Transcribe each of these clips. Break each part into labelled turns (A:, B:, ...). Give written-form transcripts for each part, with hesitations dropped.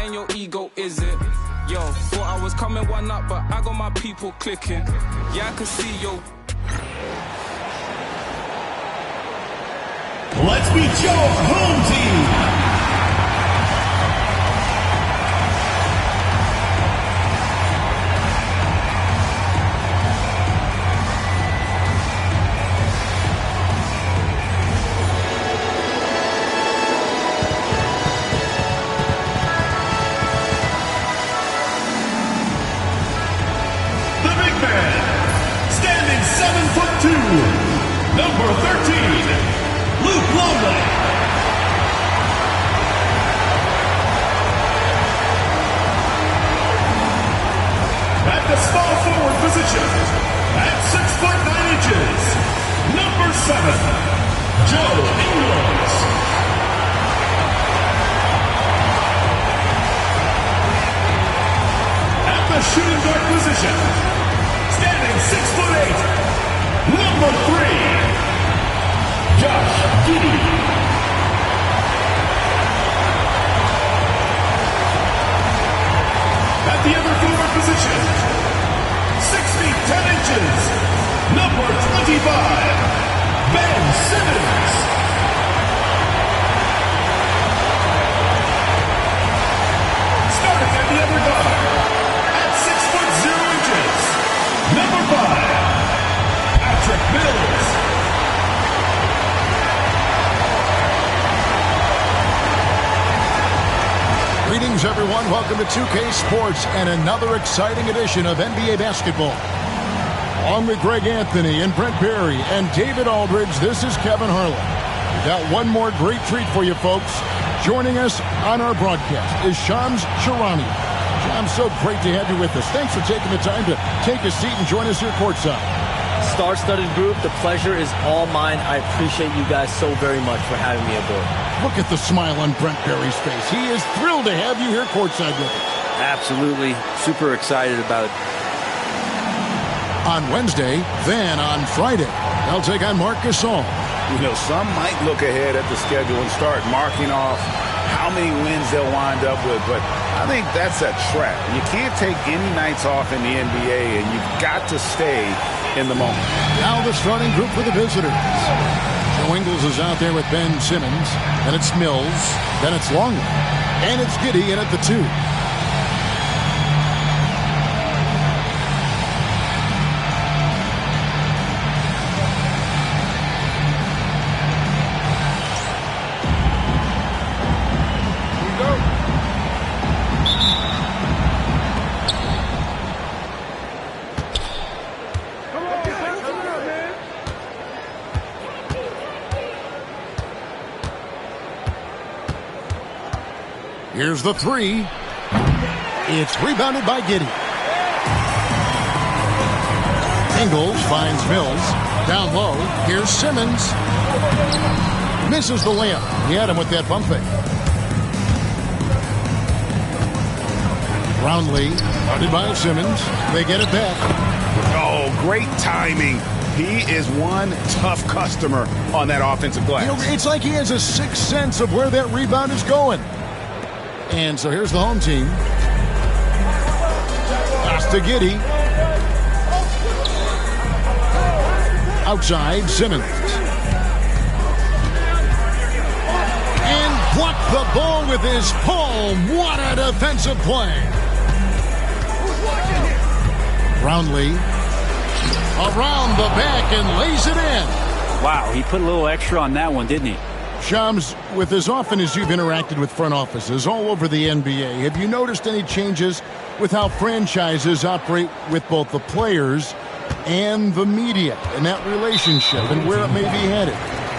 A: and your ego, is it? Yo, thought I was coming one up, but I got my people clicking. Yeah, I can see yo.
B: Let's meet your home team. Number 13, Luke Longley. At the small forward position, at 6'9" inches, number 7, Joe Ingles. At the shooting guard position, standing 6'8", number 3, Josh Giddey. At the other forward position, 6 feet 10 inches, number 25, Ben Simmons. Starting at the other guard, at 6'0" inches, number 5, Patrick Mills.
C: Greetings, everyone. Welcome to 2K Sports and another exciting edition of NBA basketball. Along with Greg Anthony and Brent Berry and David Aldridge, this is Kevin Harlan. We've got one more great treat for you, folks. Joining us on our broadcast is Shams Charania. Shams, so great to have you with us. Thanks for taking the time to take a seat and join us here courtside.
D: Star-studded group, the pleasure is all mine. I appreciate you guys so very much for having me aboard.
C: Look at the smile on Brent Berry's face. He is thrilled to have you here courtside with us.
E: Absolutely. Super excited about it.
C: On Wednesday, then on Friday, they'll take on Marc Gasol.
F: You know, some might look ahead at the schedule and start marking off how many wins they'll wind up with, but I think that's a trap. You can't take any nights off in the NBA, and you've got to stay in the moment.
C: Now the starting group for the visitors. Joe Ingles is out there with Ben Simmons. Then it's Mills. Then it's Longley. And it's Giddey in at the 2. Here's the 3. It's rebounded by Giddey. Ingles finds Mills. Down low. Here's Simmons. Misses the layup. He had him with that bump fake. Brownlee, guarded by Simmons. They get it back.
F: Oh, great timing. He is one tough customer on that offensive glass.
C: You know, it's like he has a sixth sense of where that rebound is going. And so here's the home team. Pass to Giddey. Outside, Simmons. And blocked the ball with his palm. What a defensive play. Brownlee around the back and lays it in.
G: Wow, he put a little extra on that one, didn't he?
C: Shams, with as often as you've interacted with front offices all over the NBA, have you noticed any changes with how franchises operate with both the players and the media and that relationship and where it may be headed?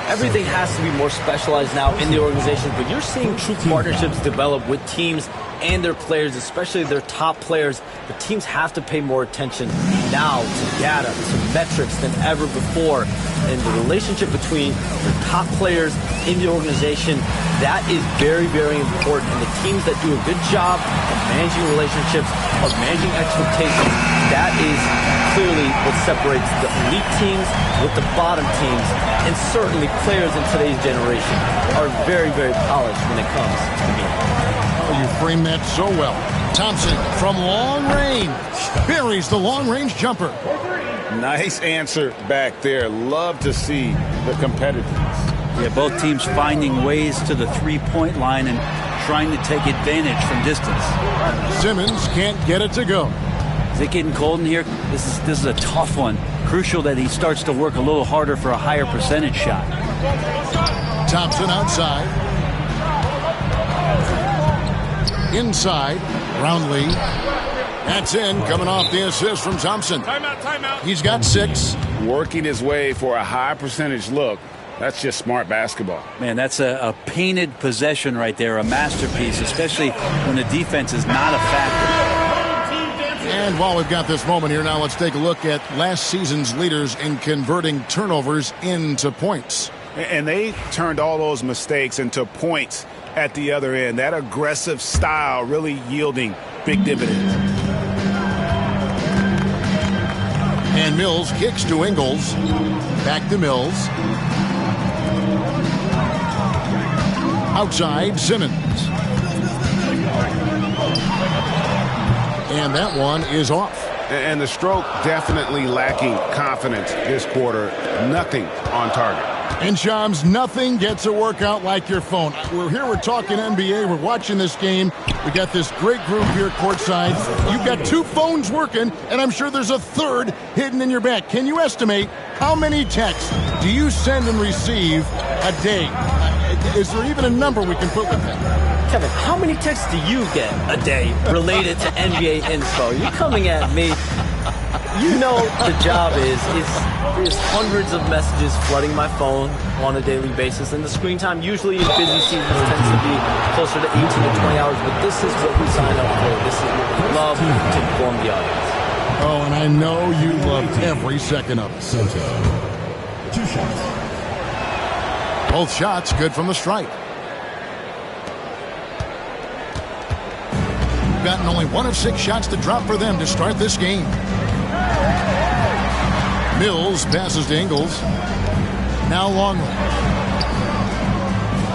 D: Everything has to be more specialized now in the organization, but you're seeing true partnerships develop with teams and their players, especially their top players. The teams have to pay more attention now to data, to metrics than ever before. And the relationship between the top players in the organization, that is very, very important. And the teams that do a good job of managing relationships, of managing expectations, that is clearly what separates the elite teams with the bottom teams. And certainly players in today's generation are very, very polished when it comes to the game.
C: You framed that so well. Thompson from long range buries the long-range jumper.
F: Nice answer back there. Love to see the competitiveness.
E: Yeah, both teams finding ways to the three-point line and trying to take advantage from distance.
C: Simmons can't get it to go.
E: Is it getting cold in here? This is a tough one. Crucial that he starts to work a little harder for a higher percentage shot.
C: Thompson outside. Inside. Roundley. That's in, coming off the assist from Thompson.
B: Timeout.
C: He's got 6.
F: Working his way for a high percentage look. That's just smart basketball.
E: Man, that's a painted possession right there, a masterpiece, especially when the defense is not a factor.
C: And while we've got this moment here, now let's take a look at last season's leaders in converting turnovers into points.
F: And they turned all those mistakes into points at the other end. That aggressive style really yielding big dividends.
C: And Mills kicks to Ingles. Back to Mills. Outside, Simmons. And that one is off.
F: And the stroke definitely lacking confidence this quarter. Nothing on target.
C: And Shams, nothing gets a workout like your phone. We're talking NBA. We're watching this game. We got this great group here courtside. You've got 2 phones working, and I'm sure there's a third hidden in your back. Can you estimate how many texts do you send and receive a day? Is there even a number we can put with that?
D: Kevin, how many texts do you get a day related to NBA info? You're coming at me. You know the job is hundreds of messages flooding my phone on a daily basis, and the screen time usually in busy seasons tends to be closer to 18 to 20 hours, but this is what we sign up for. This is what we love to inform the audience.
C: Oh, and I know you loved every second of it.
B: 2 shots.
C: Both shots good from the stripe. Gotten only 1 of 6 shots to drop for them to start this game. Mills passes to Ingles. Now Longley.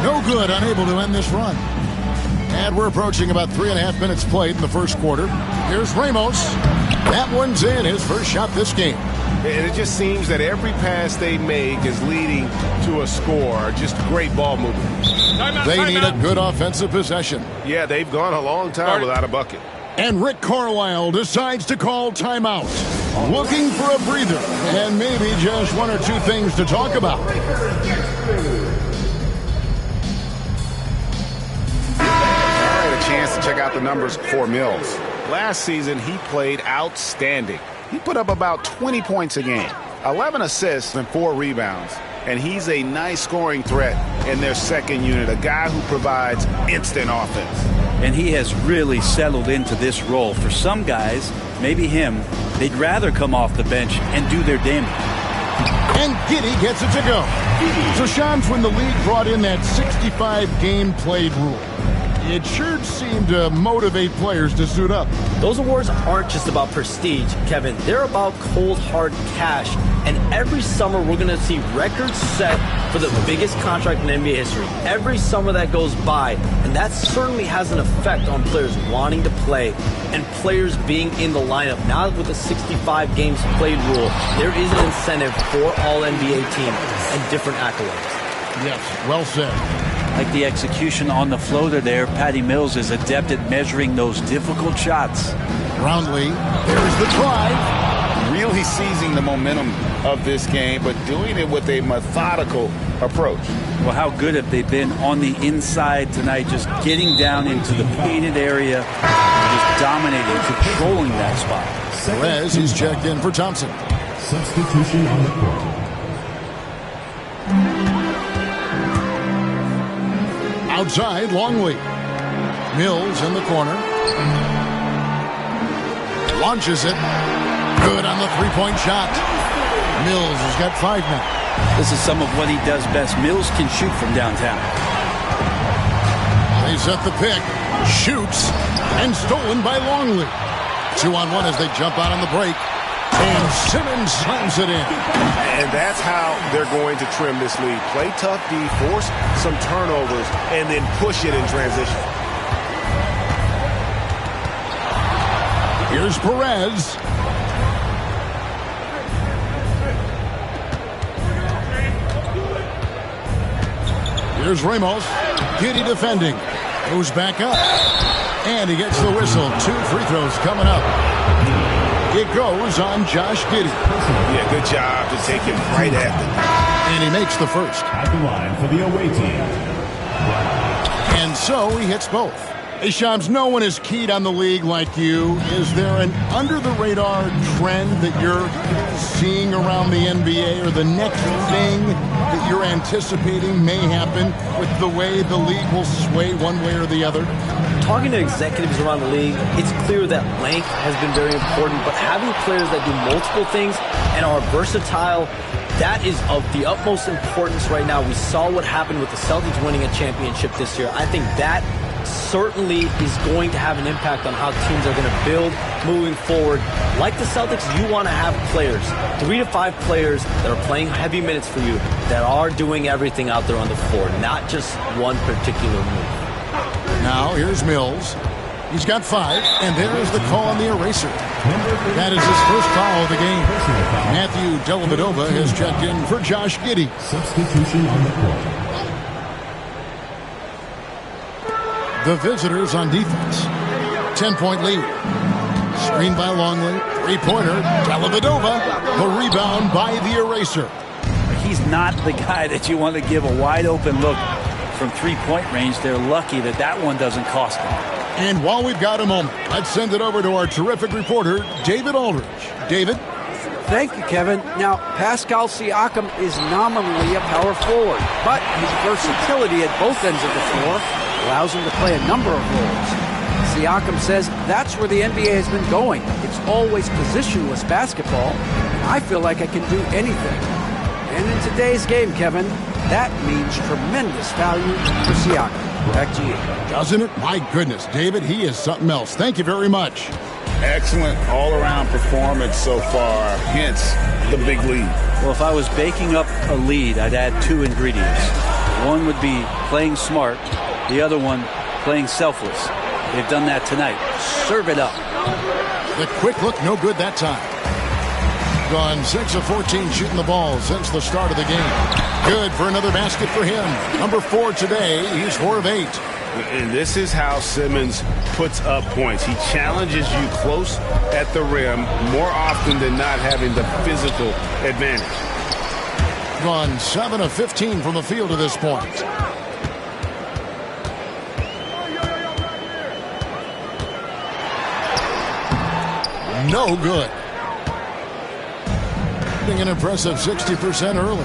C: No good, unable to end this run. And we're approaching about 3.5 minutes played in the first quarter. Here's Ramos. That one's in, his first shot this game.
H: And it just seems that every pass they make is leading to a score. Just great ball movement.
C: They need a good offensive possession.
H: Yeah, they've gone a long time without a bucket.
C: And Rick Carlisle decides to call timeout. Looking for a breather and maybe just 1 or 2 things to talk about.
F: All right, a chance to check out the numbers for Mills. Last season, he played outstanding. He put up about 20 points a game, 11 assists and 4 rebounds. And he's a nice scoring threat in their second unit, a guy who provides instant offense.
E: And he has really settled into this role. For some guys, maybe him, they'd rather come off the bench and do their damage.
C: And Giddey gets it to go. So Shams, when the league brought in that 65 game played rule, it sure seemed to motivate players to suit up.
D: Those awards aren't just about prestige, Kevin. They're about cold, hard cash. And every summer, we're going to see records set for the biggest contract in NBA history. Every summer that goes by. And that certainly has an effect on players wanting to play and players being in the lineup. Now with the 65 games played rule, there is an incentive for all NBA teams and different accolades.
C: Yes, well said.
E: Like the execution on the floater there, Patty Mills is adept at measuring those difficult shots.
C: Roundley, there's the drive.
F: Really seizing the momentum of this game, but doing it with a methodical approach.
E: Well, how good have they been on the inside tonight, just getting down into the painted area, and just dominating, controlling that spot.
C: Perez, he's checked in for Thompson.
B: Substitution on the court.
C: Outside, Longley. Mills in the corner. Launches it. Good on the three-point shot. Mills has got 5 now.
E: This is some of what he does best. Mills can shoot from downtown.
C: They set the pick. Shoots. And stolen by Longley. 2-on-1 as they jump out on the break. And Simmons slams it in.
H: And that's how they're going to trim this lead. Play tough D, force some turnovers, and then push it in transition.
C: Here's Perez. Here's Ramos. Giddey defending. Goes back up. And he gets the whistle. 2 free throws coming up. It goes on Josh Giddey.
F: Yeah, good job to take him right at them.
C: And he makes the first.
B: At the line for the away team.
C: And so he hits both. Hey, Shams, no one is keyed on the league like you. Is there an under-the-radar trend that you're seeing around the NBA, or the next thing that you're anticipating may happen with the way the league will sway one way or the other?
D: Talking to executives around the league, it's clear that length has been very important, but having players that do multiple things and are versatile, that is of the utmost importance right now. We saw what happened with the Celtics winning a championship this year. I think that certainly is going to have an impact on how teams are going to build moving forward. Like the Celtics, you want to have players, 3 to 5 players that are playing heavy minutes for you, that are doing everything out there on the floor, not just one particular move.
C: Now here's Mills. He's got 5, and there's the call on the eraser. That is his first foul of the game. Matthew Dellavedova has checked in for Josh Giddey.
B: Substitution on the court.
C: The visitors on defense. 10-point lead. Screen by Longley. 3-pointer. Dellavedova. The rebound by the eraser.
E: He's not the guy that you want to give a wide-open look from 3-point range. They're lucky that that one doesn't cost them.
C: And while we've got a moment, let's send it over to our terrific reporter, David Aldridge. David?
I: Thank you, Kevin. Now, Pascal Siakam is nominally a power forward, but his versatility at both ends of the floor allows him to play a number of roles. Siakam says that's where the NBA has been going. It's always positionless basketball, and I feel like I can do anything. And in today's game, Kevin, that means tremendous value for Siakam. Back to you.
C: Doesn't it? My goodness, David, he is something else. Thank you very much.
F: Excellent all-around performance so far, hence the big lead.
E: Well, if I was baking up a lead, I'd add 2 ingredients. One would be playing smart. The other one, playing selfless. They've done that tonight. Serve it up.
C: The quick look, no good that time. Gone 6 of 14 shooting the ball since the start of the game. Good for another basket for him. Number 4 today. He's 4 of 8.
H: And this is how Simmons puts up points. He challenges you close at the rim more often than not, having the physical advantage.
C: Gone 7 of 15 from the field to this point. No good. An impressive 60% early.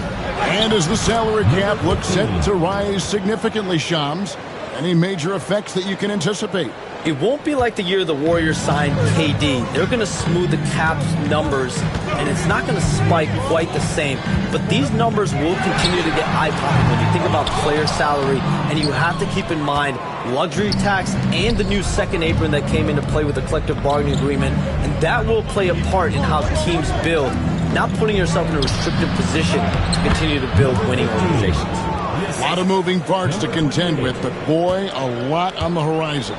C: And as the salary cap looks set to rise significantly, Shams, any major effects that you can anticipate?
D: It won't be like the year the Warriors signed KD. They're going to smooth the cap's numbers, and it's not going to spike quite the same. But these numbers will continue to get eye-popping when you think about player salary, and you have to keep in mind luxury tax and the new second apron that came into play with the collective bargaining agreement, and that will play a part in how teams build, not putting yourself in a restrictive position to continue to build winning organizations.
C: A lot of moving parts to contend with, but boy, a lot on the horizon.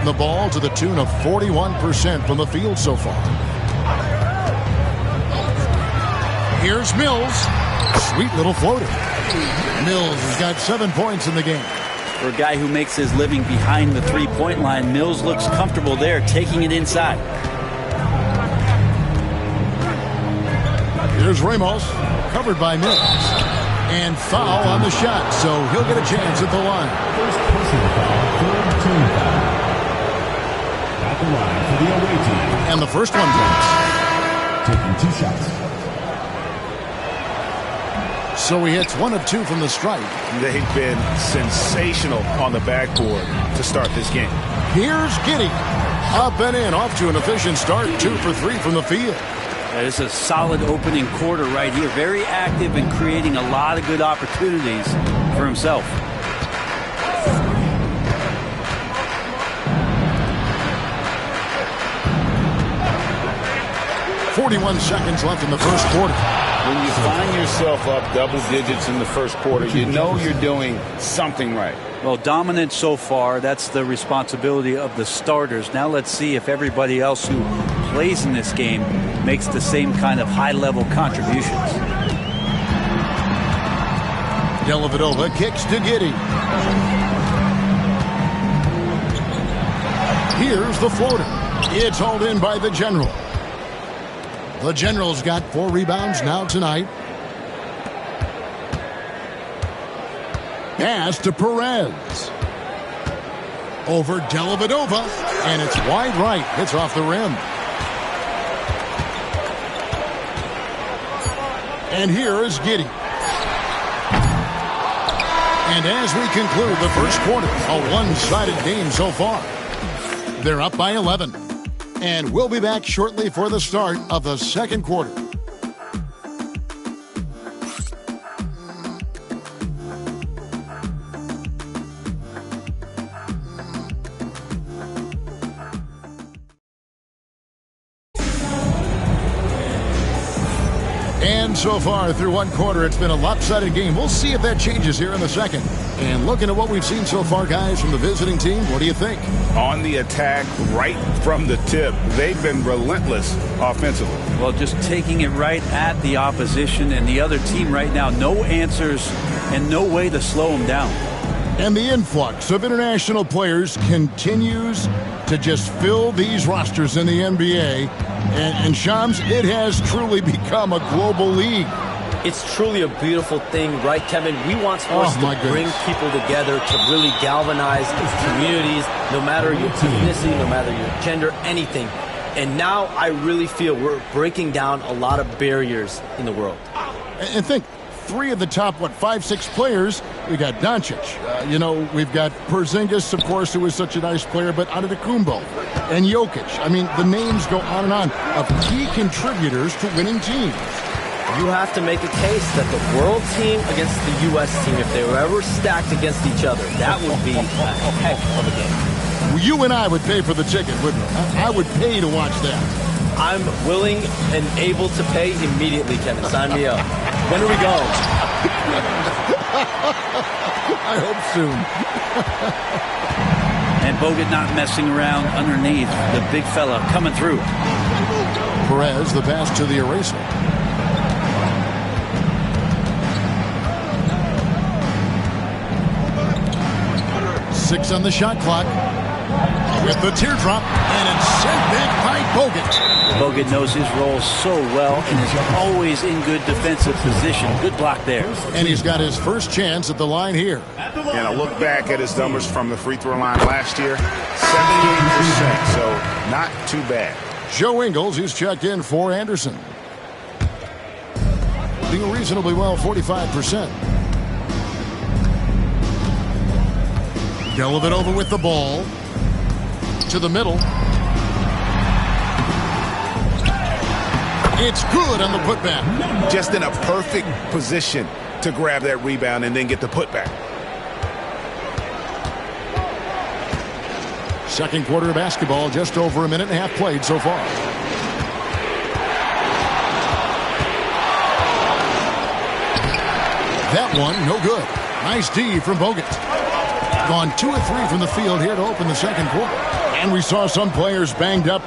C: The ball to the tune of 41% from the field so far. Here's Mills. Sweet little floater. Mills has got 7 points in the game.
E: For a guy who makes his living behind the 3-point line, Mills looks comfortable there, taking it inside.
C: Here's Ramos, covered by Mills. And foul on the shot, so he'll get a chance at the line.
B: First personal foul, 3rd team foul. At the line for the away team.
C: And the first one counts.
B: Taking 2 shots.
C: So he hits 1 of 2 from the stripe.
H: They've been sensational on the backboard to start this game.
C: Here's Giddey. Up and in, off to an efficient start. 2 for 3 from the field.
E: It's a solid opening quarter right here. Very active and creating a lot of good opportunities for himself.
C: .41 seconds left in the first quarter.
F: When you find yourself up double digits in the first quarter, you know you're doing something right.
E: Well, dominant so far. That's the responsibility of the starters. Now let's see if everybody else who plays in this game makes the same kind of high-level contributions.
C: Dellavedova kicks to Giddey. Here's the floater. It's hauled in by the General. The General's got 4 rebounds now tonight. Pass to Perez. Over Dellavedova, and it's wide right. It's off the rim. And here is Giddey. And as we conclude the first quarter, a one-sided game so far. They're up by 11. And we'll be back shortly for the start of the second quarter. And so far through one quarter, it's been a lopsided game. We'll see if that changes here in the second. And looking at what we've seen so far, guys, from the visiting team, what do you think?
F: On the attack, right from the tip, they've been relentless offensively.
E: Well, just taking it right at the opposition and the other team right now. No answers and no way to slow them down.
C: And the influx of international players continues to just fill these rosters in the NBA. And Shams, it has truly become a global league.
D: It's truly a beautiful thing, right, Kevin? We want sports to bring people together, to really galvanize communities, no matter your ethnicity, no matter your gender, anything. And now I really feel we're breaking down a lot of barriers in the world.
C: And think, 3 of the top, 5-6 players, we got Doncic. We've got Porzingis, of course, who is such a nice player, but Antetokounmpo and Jokic. I mean, the names go on and on of key contributors to winning teams.
D: You have to make a case that the world team against the U.S. team, if they were ever stacked against each other, that would be a heck of a game.
C: Well, you and I would pay for the ticket, wouldn't we? I would pay to watch that.
D: I'm willing and able to pay immediately, Kevin. Sign me up. When are we going?
C: I hope soon.
E: And Bogut not messing around underneath. The big fella coming through.
C: Perez, the pass to the eraser. Six on the shot clock. With the teardrop, and it's sent back by Bogut.
E: Bogut knows his role so well and is always in good defensive position. Good block there.
C: And he's got his first chance at the line here.
F: And a look back at his numbers from the free throw line last year, 78%, so not too bad.
C: Joe Ingles, who's checked in for Anderson. Doing reasonably well, 45%. Dellavedova with the ball. To the middle. It's good on the putback.
F: Just in a perfect position to grab that rebound and then get the putback.
C: Second quarter of basketball, just over a minute and a half played so far. That one, no good. Nice D from Bogut. Gone 2 of 3 from the field here to open the second quarter. And we saw some players banged up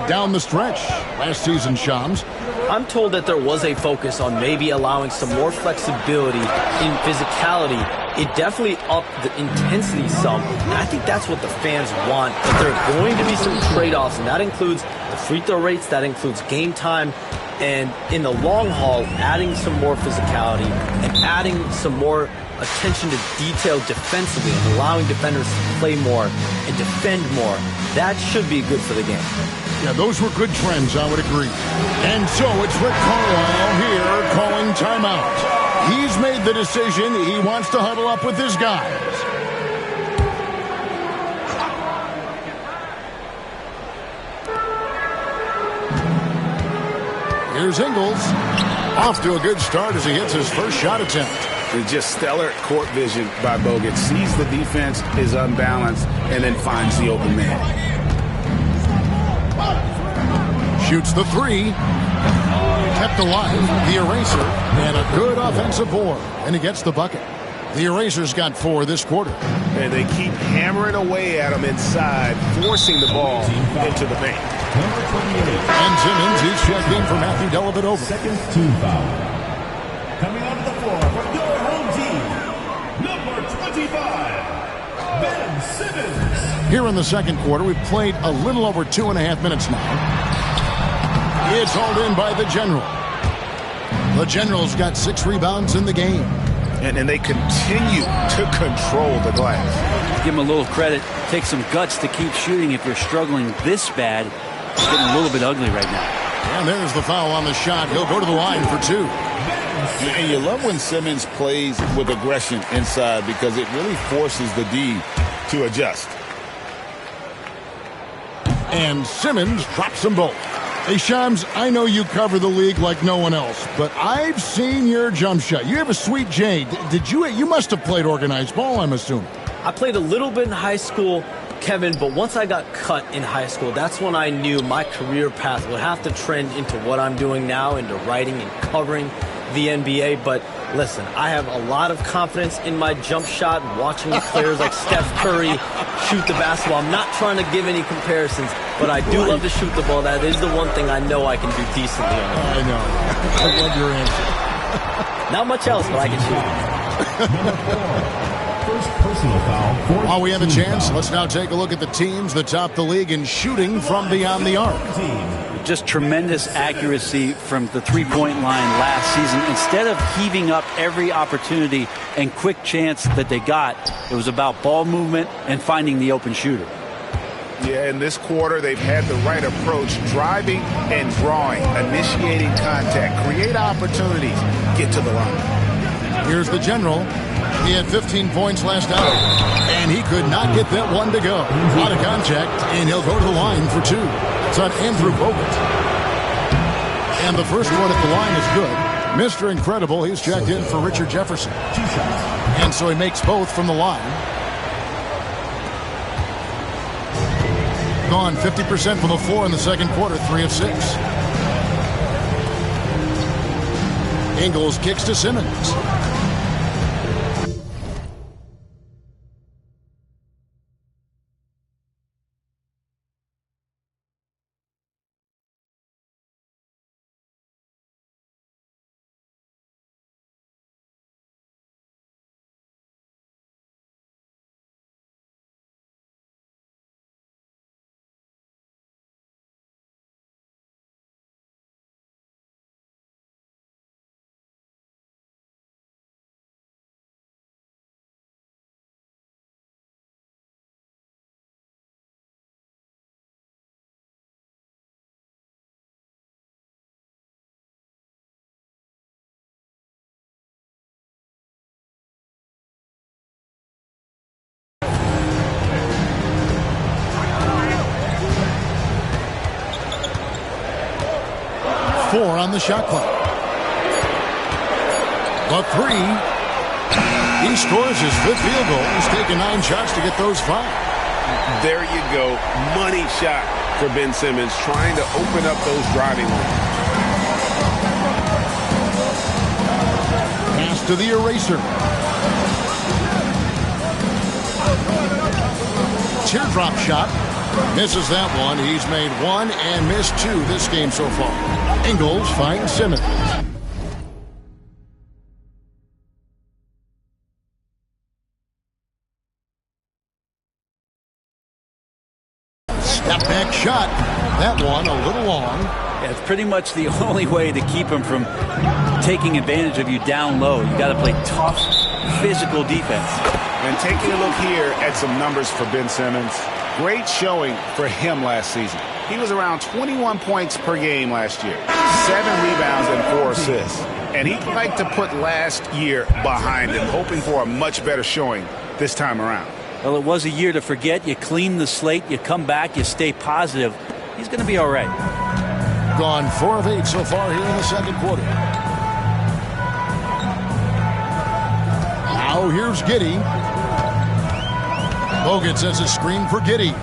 C: down the stretch last season, Shams.
D: I'm told that there was a focus on maybe allowing some more flexibility in physicality. It definitely upped the intensity some. And I think that's what the fans want. But there are going to be some trade-offs, and that includes the free throw rates, that includes game time, and in the long haul, adding some more physicality and adding some more attention to detail defensively and allowing defenders to play more and defend more. That should be good for the game.
C: Yeah, those were good trends, I would agree. And so it's Rick Carlisle here calling timeout. He's made the decision. He wants to huddle up with his guys. Here's Ingles. Off to a good start as he hits his first shot attempt.
F: It's just stellar court vision by Bogut. Sees the defense is unbalanced and then finds the open man.
C: Shoots the 3. kept alive, the eraser, and a good offensive board. And he gets the bucket. The eraser's got 4 this quarter.
H: And they keep hammering away at him inside, forcing the ball into the paint.
C: And Simmons, he's checked in for Matthew Dellavedova.
B: Second team foul. Coming onto the floor for your home team, number 25, Ben Simmons.
C: Here in the second quarter, we've played a little over 2.5 minutes now. It's hauled in by the General. The General's got 6 rebounds in the game.
F: And they continue to control the glass.
E: Give him a little credit. Take some guts to keep shooting if you're struggling this bad. It's getting a little bit ugly right now.
C: And there's the foul on the shot. He'll go to the line for 2.
F: And you love when Simmons plays with aggression inside because it really forces the D to adjust.
C: And Simmons drops them both. Hey, Shams, I know you cover the league like no one else, but I've seen your jump shot. You have a sweet J. Did you? You must have played organized ball, I'm assuming.
D: I played a little bit in high school, Kevin, but once I got cut in high school, that's when I knew my career path would have to trend into what I'm doing now, into writing and covering the NBA. But listen, I have a lot of confidence in my jump shot, watching players like Steph Curry shoot the basketball. I'm not trying to give any comparisons, but I do love to shoot the ball. That is the one thing I know I can do decently on the
C: I know. I love your answer.
D: Not much else, but I can shoot.
B: First personal foul.
C: While we have a chance, let's now take a look at the teams that top the league in shooting from beyond the arc.
E: Just tremendous accuracy from the three-point line last season. Instead of heaving up every opportunity and quick chance that they got, it was about ball movement and finding the open shooter.
F: Yeah, in this quarter, they've had the right approach, driving and drawing, initiating contact, create opportunities, get to the line.
C: Here's the General. He had 15 points last out, and he could not get that one to go. Out of contact, and he'll go to the line for 2. It's on Andrew Bogut. And the first one at the line is good. Mr. Incredible, he's checked in for Richard Jefferson. And so he makes both from the line. Gone 50% from the floor in the second quarter, 3 of 6. Ingles kicks to Simmons. Four on the shot clock. The 3. He scores his 5th field goal. He's taken 9 shots to get those 5.
H: There you go. Money shot for Ben Simmons, trying to open up those driving lanes.
C: Pass to the eraser. Teardrop shot. Misses that one. He's made 1 and missed 2 this game so far. Ingles finds Simmons. Step back shot. That one a little long.
E: Yeah, it's pretty much the only way to keep him from taking advantage of you down low. You got to play tough, physical defense.
F: And taking a look here at some numbers for Ben Simmons. Great showing for him last season. He was around 21 points per game last year, 7 rebounds and 4 assists. And he'd like to put last year behind him, hoping for a much better showing this time around.
E: Well, it was a year to forget. You clean the slate, you come back, you stay positive. He's going to be all right.
C: Gone 4 of 8 so far here in the second quarter. Now here's Giddey. Bogut sets a screen for Giddey.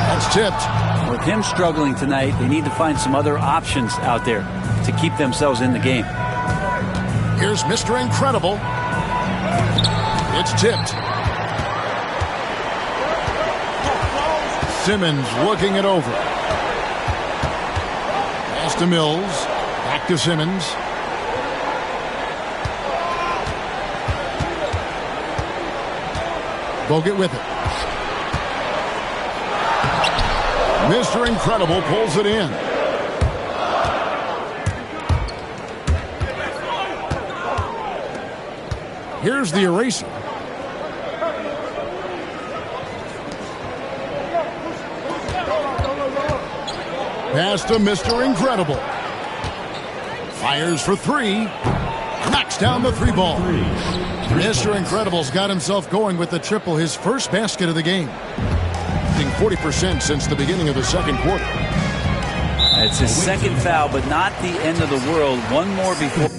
C: That's tipped.
E: With him struggling tonight, they need to find some other options out there to keep themselves in the game.
C: Here's Mr. Incredible. It's tipped. Simmons looking it over. Pass to Mills. Back to Simmons. Bogut with it. Mr. Incredible pulls it in. Here's the eraser. Pass to Mr. Incredible. Fires for three. Knocks down the three ball. Mr. Incredible's got himself going with the triple, his first basket of the game. 40% since the beginning of the second quarter.
E: It's his second foul, but not the end of the world. One more before.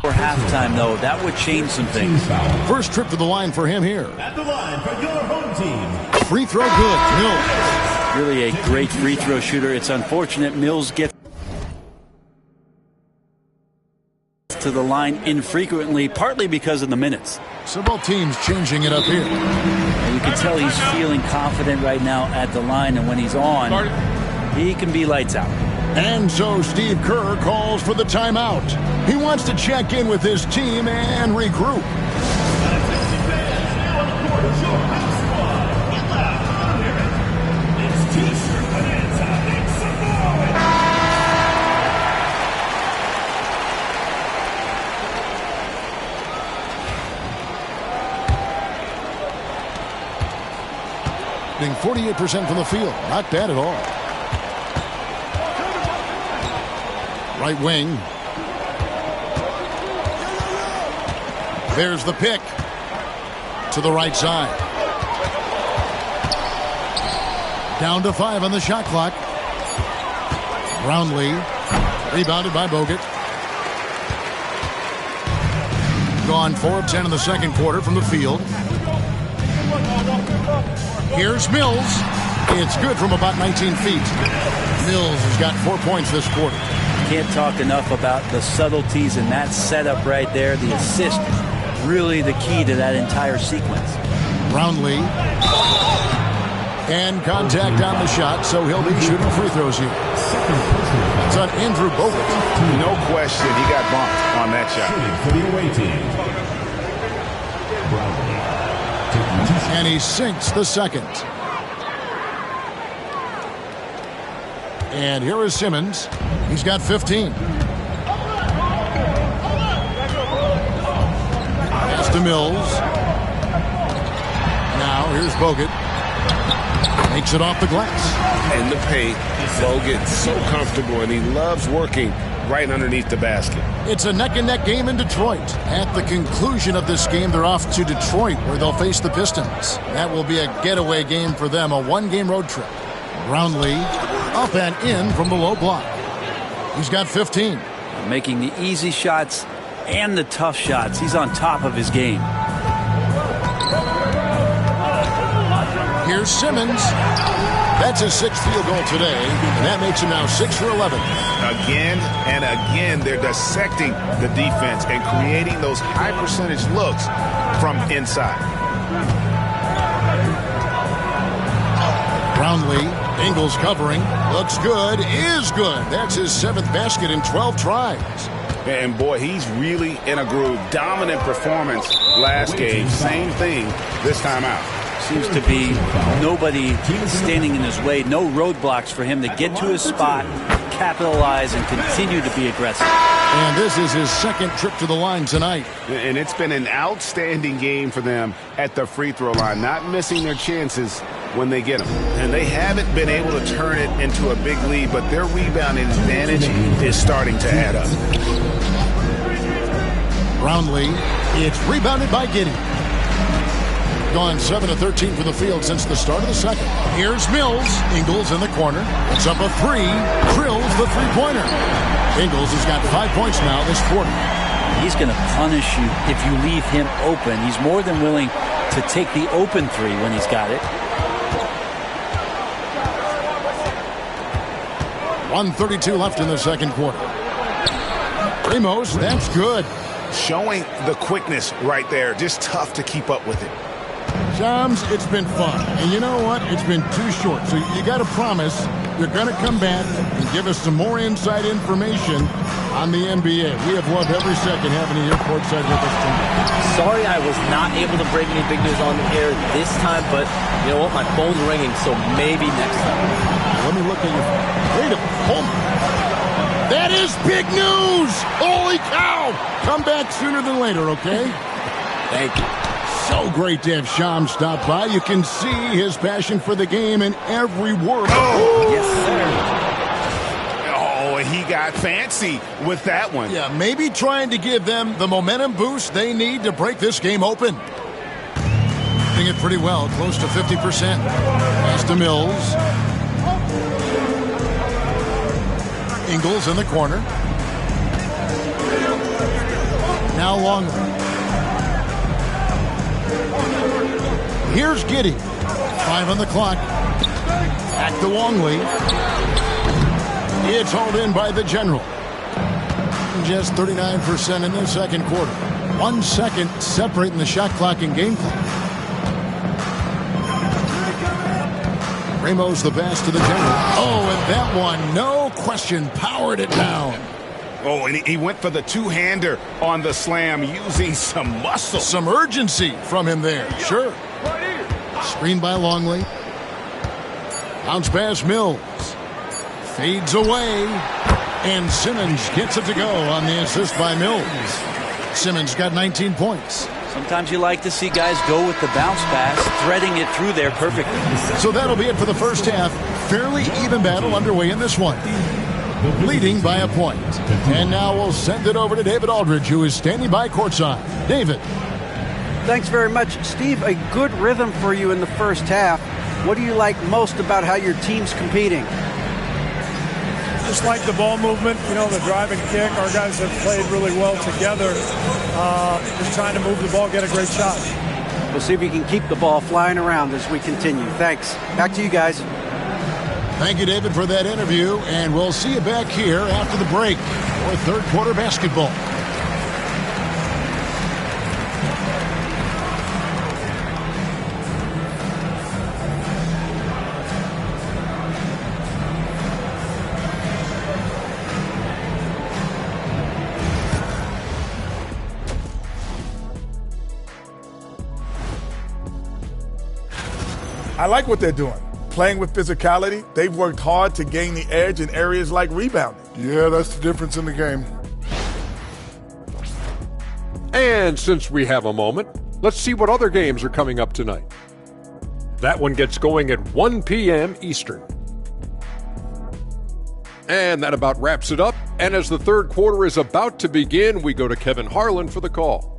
E: For halftime, though, that would change some things.
C: First trip to the line for him here.
B: At the line for your home team.
C: Free throw good. Mills.
E: Really a great free throw shooter. It's unfortunate Mills gets to the line infrequently, partly because of the minutes.
C: So both teams changing it up here.
E: And you can tell he's feeling confident right now at the line, and when he's on, he can be lights out.
C: And so Steve Kerr calls for the timeout. He wants to check in with his team and regroup. Being 48% from the field. Not bad at all. Right wing. There's the pick. To the right side. Down to 5 on the shot clock. Brownlee. Rebounded by Bogut. Gone 4 of 10 in the second quarter from the field. Here's Mills. It's good from about 19 feet. Mills has got 4 points this quarter.
E: Can't talk enough about the subtleties in that setup right there. The assist, really the key to that entire sequence.
C: Brownlee. And contact on the shot, so he'll be shooting free throws here. It's on Andrew Bogut.
F: No question, he got bumped on that shot.
B: For the away team.
C: And he sinks the second. And here is Simmons. He's got 15. Pass to Mills. Now here's Bogut. Makes it off the glass.
H: In the paint, Bogut so comfortable, and he loves working right underneath the basket.
C: It's a neck-and-neck game in Detroit. At the conclusion of this game, they're off to Detroit, where they'll face the Pistons. That will be a getaway game for them, a one-game road trip. Brownlee up and in from the low block. He's got 15.
E: Making the easy shots and the tough shots. He's on top of his game.
C: Here's Simmons. That's his 6th field goal today, and that makes him now 6 for 11.
F: Again and again, they're dissecting the defense and creating those high-percentage looks from inside.
C: Brownlee Ingles covering. Looks good. Is good. That's his 7th basket in 12 tries.
F: And boy, he's really in a groove. Dominant performance last game. Same thing this time out.
E: Seems to be nobody standing in his way. No roadblocks for him to get to his spot, capitalize, and continue to be aggressive.
C: And this is his 2nd trip to the line tonight.
F: And it's been an outstanding game for them at the free throw line. Not missing their chances when they get them. And they haven't been able to turn it into a big lead, but their rebounding advantage is starting to add up.
C: Brownlee, it's rebounded by Giddey. Gone 7 of 13 for the field since the start of the second. Here's Mills. Ingles in the corner. It's up a 3. Drills the three-pointer. Ingles has got 5 points now this quarter.
E: He's going to punish you if you leave him open. He's more than willing to take the open 3 when he's got it.
C: 1:32 left in the second quarter. Ramos, that's good.
F: Showing the quickness right there. Just tough to keep up with it.
C: Shams, it's been fun. And you know what? It's been too short. So you got to promise you're going to come back and give us some more inside information on the NBA. We have loved every second having you here courtside with us tonight.
D: Sorry I was not able to break any big news on the air this time, but you know what? My phone's ringing, so maybe next time.
C: Let me look at your... Wait a moment. That is big news! Holy cow! Come back sooner than later, okay?
D: Thank you.
C: So great to have Shams stop by. You can see his passion for the game in every word.
F: Oh,
D: yes, sir.
F: Oh, he got fancy with that one.
C: Yeah, maybe trying to give them the momentum boost they need to break this game open. Doing it pretty well, close to 50%. Pass to Mills. Ingles in the corner. Now Longley. Here's Giddey. 5 on the clock. Back to Longley. It's hauled in by the General. Just 39% in the second quarter. 1 second separating the shot clock and game clock. Ramos the pass to the General. Oh, and that one, no question, powered it down.
F: Oh, and he went for the two-hander on the slam using some muscle.
C: Some urgency from him there, sure. Screen by Longley. Bounce pass Mills. Fades away. And Simmons gets it to go on the assist by Mills. Simmons got 19 points.
E: Sometimes you like to see guys go with the bounce pass, threading it through there perfectly.
C: So that'll be it for the first half. Fairly even battle underway in this one. Leading by a point. And now we'll send it over to David Aldridge, who is standing by courtside. David.
I: Thanks very much, Steve. A good rhythm for you in the first half. What do you like most about how your team's competing?
J: Just like the ball movement, you know, the drive and kick. Our guys have played really well together. Just trying to move the ball, get a great shot.
I: We'll see if we can keep the ball flying around as we continue. Thanks. Back to you guys.
C: Thank you, David, for that interview. And we'll see you back here after the break for third quarter basketball.
K: I like what they're doing. Playing with physicality, they've worked hard to gain the edge in areas like rebounding.
L: Yeah, that's the difference in the game. And since we have a moment, let's see what other games are coming up tonight. That one gets going at 1 p.m. Eastern. And that about wraps it up. And as the third quarter is about to begin, we go to Kevin Harlan for the call.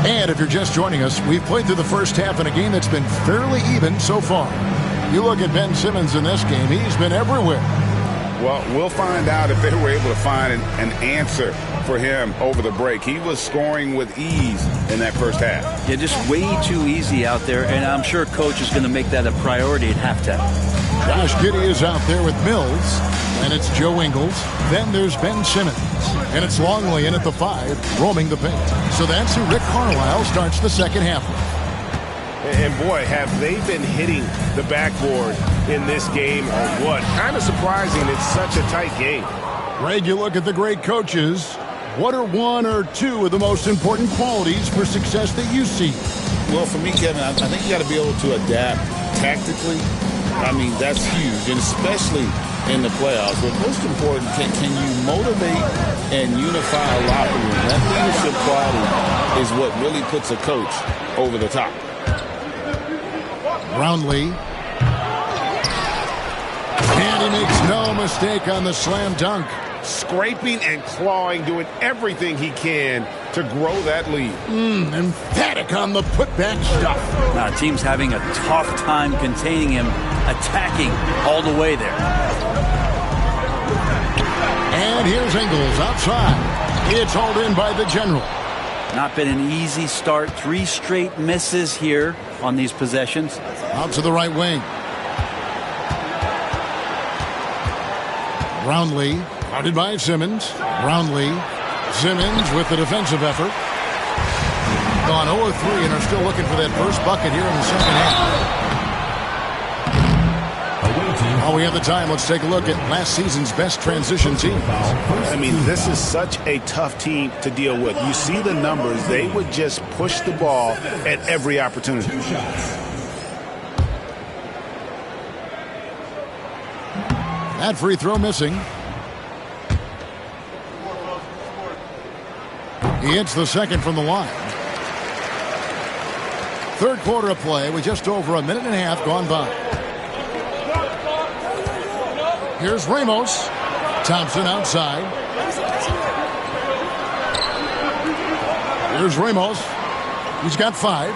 C: And if you're just joining us, we've played through the first half in a game that's been fairly even so far. You look at Ben Simmons in this game, he's been everywhere.
F: Well, we'll find out if they were able to find an answer for him over the break. He was scoring with ease in that first half.
E: Yeah, just way too easy out there, and I'm sure Coach is going to make that a priority at halftime.
C: Josh Giddey is out there with Mills. And it's Joe Ingles. Then there's Ben Simmons. And it's Longley in at the 5, roaming the paint. So that's who Rick Carlisle starts the second half with.
H: And boy, have they been hitting the backboard in this game or what? Kind of surprising it's such a tight game.
C: Greg, you look at the great coaches. What are one or two of the most important qualities for success that you see?
F: Well, for me, Kevin, I think you got to be able to adapt tactically. I mean, that's huge, and especially in the playoffs. But most important, can you motivate and unify a locker room? That leadership quality is what really puts a coach over the top.
C: Brownlee. And he makes no mistake on the slam dunk.
H: Scraping and clawing, doing everything he can to grow that lead.
C: Emphatic on the putback stuff.
E: Now, team's having a tough time containing him, attacking all the way there.
C: And here's Ingles outside. It's hauled in by the General.
E: Not been an easy start. 3 straight misses here on these possessions.
C: Out to the right wing. Brownlee, guarded by Simmons. Brownlee. Simmons with the defensive effort. Gone 0-3 and are still looking for that first bucket here in the second half. While we have the time, let's take a look at last season's best transition teams.
H: I mean, this is such a tough team to deal with. You see the numbers. They would just push the ball at every opportunity.
C: That free throw missing. He hits the second from the line. Third quarter of play with just over a minute and a half gone by. Here's Ramos. Thompson outside. Here's Ramos. He's got 5.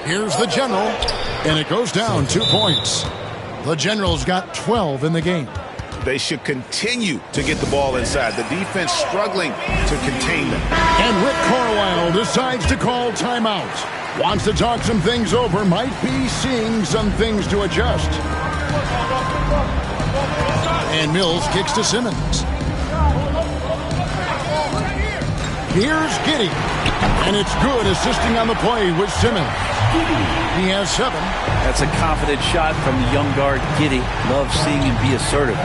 C: Here's the General. And it goes down 2 points. The General's got 12 in the game.
H: They should continue to get the ball inside. The defense struggling to contain them.
C: And Rick Carlisle decides to call timeout. Wants to talk some things over. Might be seeing some things to adjust. And Mills kicks to Simmons. Here's Giddey. And it's good, assisting on the play with Simmons. He has 7.
E: That's a confident shot from the young guard, Giddey. Love seeing him be assertive.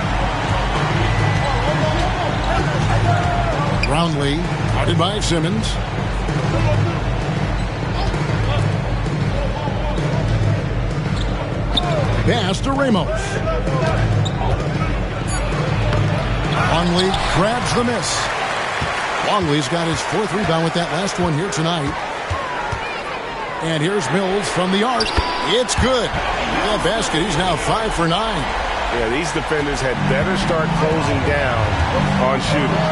C: Brownlee, guarded by Simmons. Pass to Ramos. Longley grabs the miss. Longley's got his 4th rebound with that last one here tonight. And here's Mills from the arc. It's good. That basket, he's now 5 for 9.
H: Yeah, these defenders had better start closing down on shooting.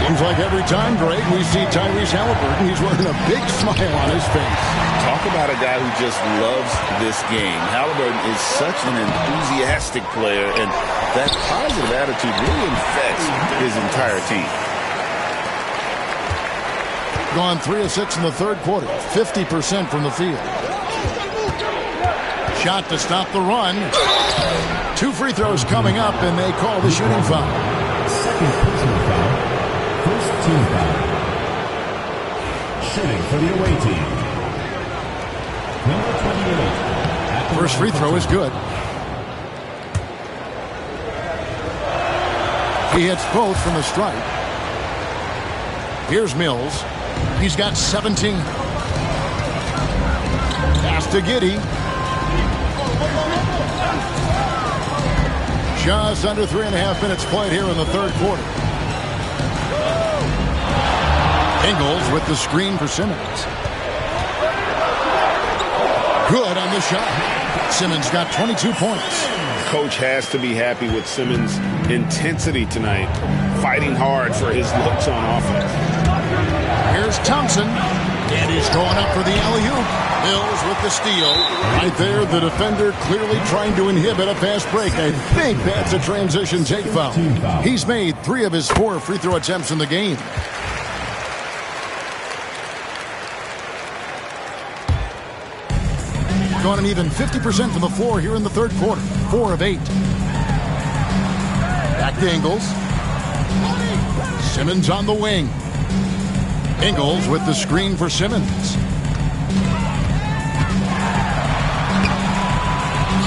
C: Seems like every time, Greg, we see Tyrese Halliburton, he's wearing a big smile on his face.
F: Talk about a guy who just loves this game. Halliburton is such an enthusiastic player, and that positive attitude really infects his entire team.
C: Gone 3 of 6 in the third quarter, 50% from the field. Shot to stop the run. 2 free throws coming up, and they call the shooting foul.
B: Second personal foul. First team foul. Shooting for the away team. Number 28.
C: First free throw is good. He hits both from the stripe. Here's Mills. He's got 17. Pass to Giddey. Just under 3.5 minutes played here in the third quarter. Ingles with the screen for Simmons. Good on the shot. Simmons got 22 points.
H: Coach has to be happy with Simmons' intensity tonight, fighting hard for his looks on offense.
C: Here's Thompson, and he's going up for the alley-oop. Mills with the steal. Right there, the defender clearly trying to inhibit a fast break. I think that's a transition take foul. He's made 3 of his 4 free throw attempts in the game. gone an even 50% from the floor here in the third quarter. 4 of 8. Back to Ingles. Simmons on the wing. Ingles with the screen for Simmons.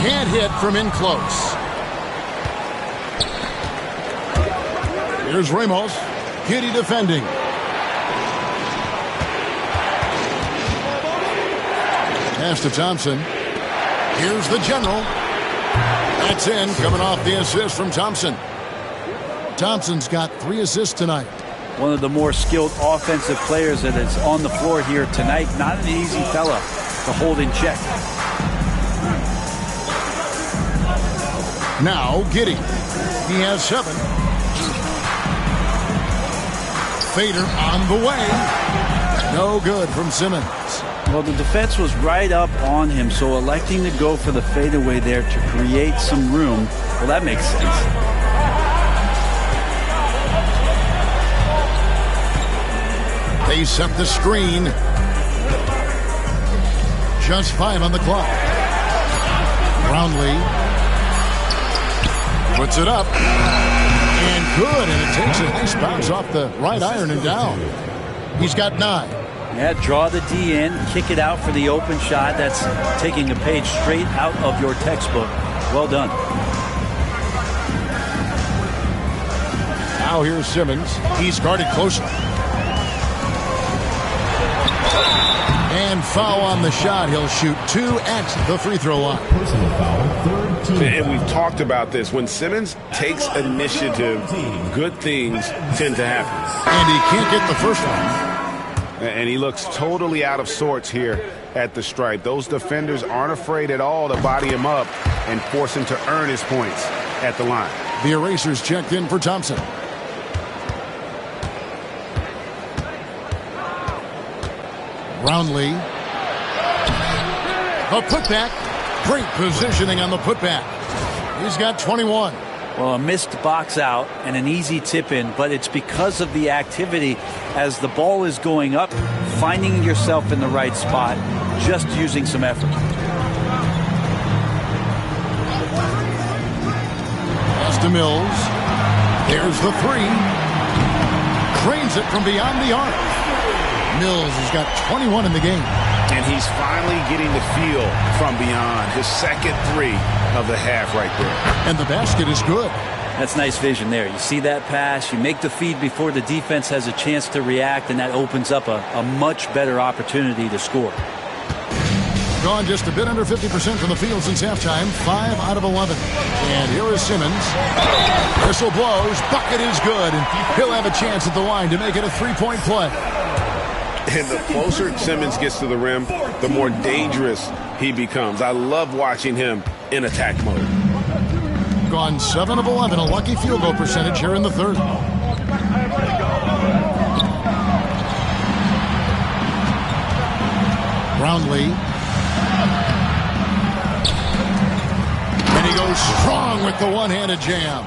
C: Can't hit from in close. Here's Ramos. Giddey defending. Pass to Thompson. Here's the general. That's in, coming off the assist from Thompson. Thompson's got 3 assists tonight.
E: One of the more skilled offensive players that is on the floor here tonight. Not an easy fella to hold in check.
C: Now Giddey. He has 7. Fader on the way. No good from Simmons.
E: Well, the defense was right up on him, so electing to go for the fadeaway there to create some room, well, that makes sense.
C: They set the screen. Just 5 on the clock. Brownlee puts it up. And good, and it takes a nice bounce off the right iron and down. He's got 9.
E: Yeah, draw the D in, kick it out for the open shot. That's taking a page straight out of your textbook. Well done.
C: Now here's Simmons. He's guarded closely. And foul on the shot. He'll shoot 2 at the free throw line.
B: Personal foul, 3rd team.
H: And we've talked about this. When Simmons takes initiative, good things tend to happen.
C: And he can't get the first one.
H: And he looks totally out of sorts here at the stripe. Those defenders aren't afraid at all to body him up and force him to earn his points at the line.
C: The erasers checked in for Thompson. Brownlee. A putback. Great positioning on the putback. He's got 21.
E: Well, a missed box out and an easy tip in, but it's because of the activity as the ball is going up, finding yourself in the right spot, just using some effort.
C: Pass to Mills. There's the 3. Cranes it from beyond the arc. Mills has got 21 in the game.
H: And he's finally getting the feel from beyond. His second 3 of the half right there.
C: And the basket is good.
E: That's nice vision there. You see that pass, you make the feed before the defense has a chance to react, and that opens up a much better opportunity to score.
C: Gone just a bit under 50% from the field since halftime. 5 out of 11. And here is Simmons. Whistle blows. Bucket is good. And he'll have a chance at the line to make it a 3-point play.
H: And the closer Simmons gets to the rim, the more dangerous he becomes. I love watching him in attack mode.
C: Gone 7 of 11, a lucky field goal percentage here in the third. Brownlee. And he goes strong with the one-handed jam.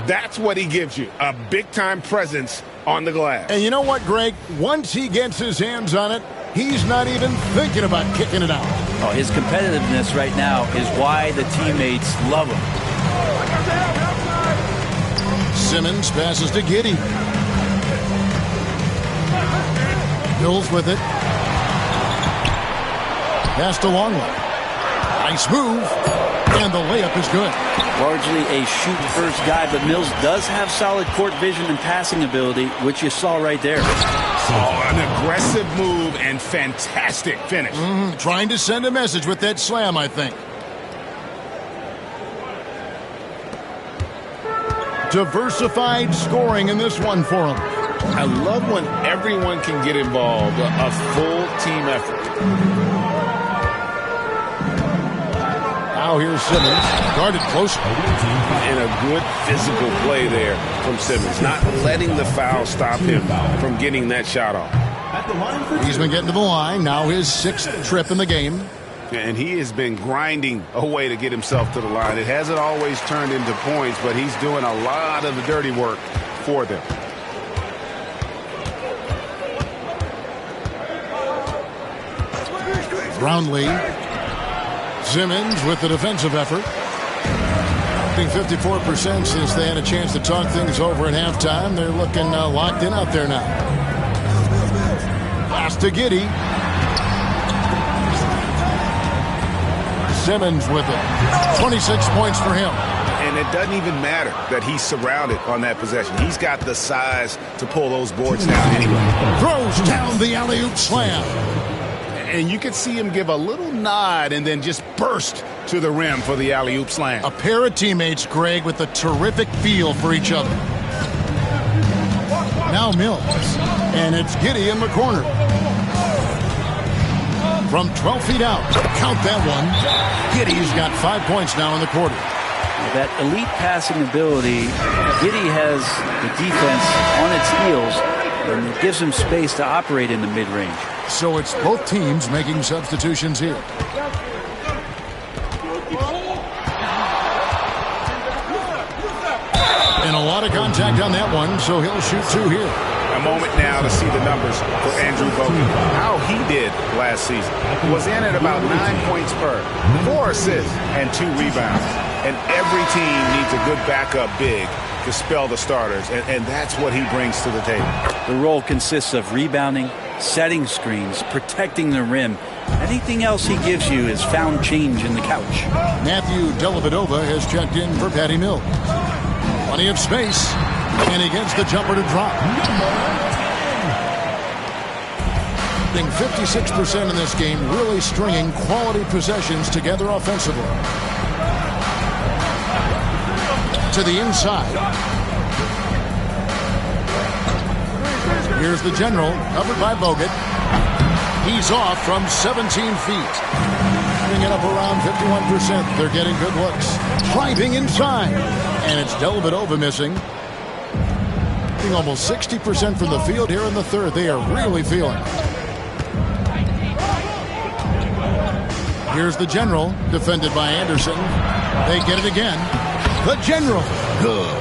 H: That's what he gives you, a big-time presence on the glass.
C: And you know what, Greg? Once he gets his hands on it, he's not even thinking about kicking it out.
E: Oh, his competitiveness right now is why the teammates love him.
C: Simmons passes to Giddey. Mills with it. Pass to Longley. Nice move. And the layup is good.
E: Largely a shoot-first guy, but Mills does have solid court vision and passing ability, which you saw right there.
H: Oh, an aggressive move and fantastic finish.
C: Trying to send a message with that slam, I think. Diversified scoring in this one for him.
H: I love when everyone can get involved, a full team effort.
C: Now here's Simmons, guarded closely.
H: And a good physical play there from Simmons, not letting the foul stop him from getting that shot off.
C: He's been getting to the line, now his 6th trip in the game.
H: And he has been grinding a way to get himself to the line. It hasn't always turned into points, but he's doing a lot of the dirty work for them.
C: Brownlee. Simmons with the defensive effort. 54% since they had a chance to talk things over at halftime. They're looking locked in out there now. Pass to Giddey. Simmons with it. 26 points for him.
F: And it doesn't even matter that he's surrounded on that possession. He's got the size to pull those boards down anyway.
C: Throws down the alley-oop slam.
F: And you can see him give a little nod and then just burst to the rim for the alley-oop slam.
C: A pair of teammates, Greg, with a terrific feel for each other. Now Mills. And it's Giddey in the corner. From 12 feet out. Count that one. Giddey's got 5 points now in the quarter.
E: That elite passing ability, Giddey has the defense on its heels, and it gives him space to operate in the mid-range.
C: So it's both teams making substitutions here. And a lot of contact on that one, so he'll shoot 2 here.
F: A moment now to see the numbers for Andrew Bogut. How he did last season. Was in at about 9 points per, 4 assists, and 2 rebounds. And every team needs a good backup big to spell the starters, and that's what he brings to the table.
E: The role consists of rebounding, setting screens, protecting the rim. Anything else he gives you is found change in the couch.
C: Matthew Dellavedova has checked in for Patty Mills. Plenty of space, and he gets the jumper to drop. Being 56% in this game, really stringing quality possessions together offensively. To the inside. Here's the general, covered by Bogut. He's off from 17 feet. Bringing it up around 51%. They're getting good looks. Driving inside. And it's Dellavedova missing. Being almost 60% from the field here in the third. They are really feeling it. Here's the general, defended by Anderson. They get it again. The general, good.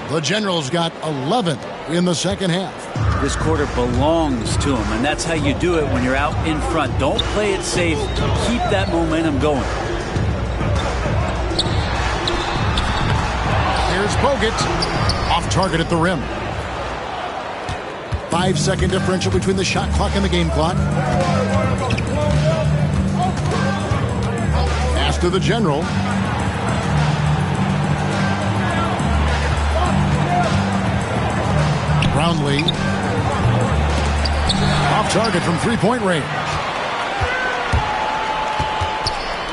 C: The general's got 11 in the second half.
E: This quarter belongs to him, and that's how you do it when you're out in front. Don't play it safe. Keep that momentum going.
C: Here's Bogut. Off target at the rim. 5-second differential between the shot clock and the game clock. Pass to the general. Brownlee. Off target from three-point range.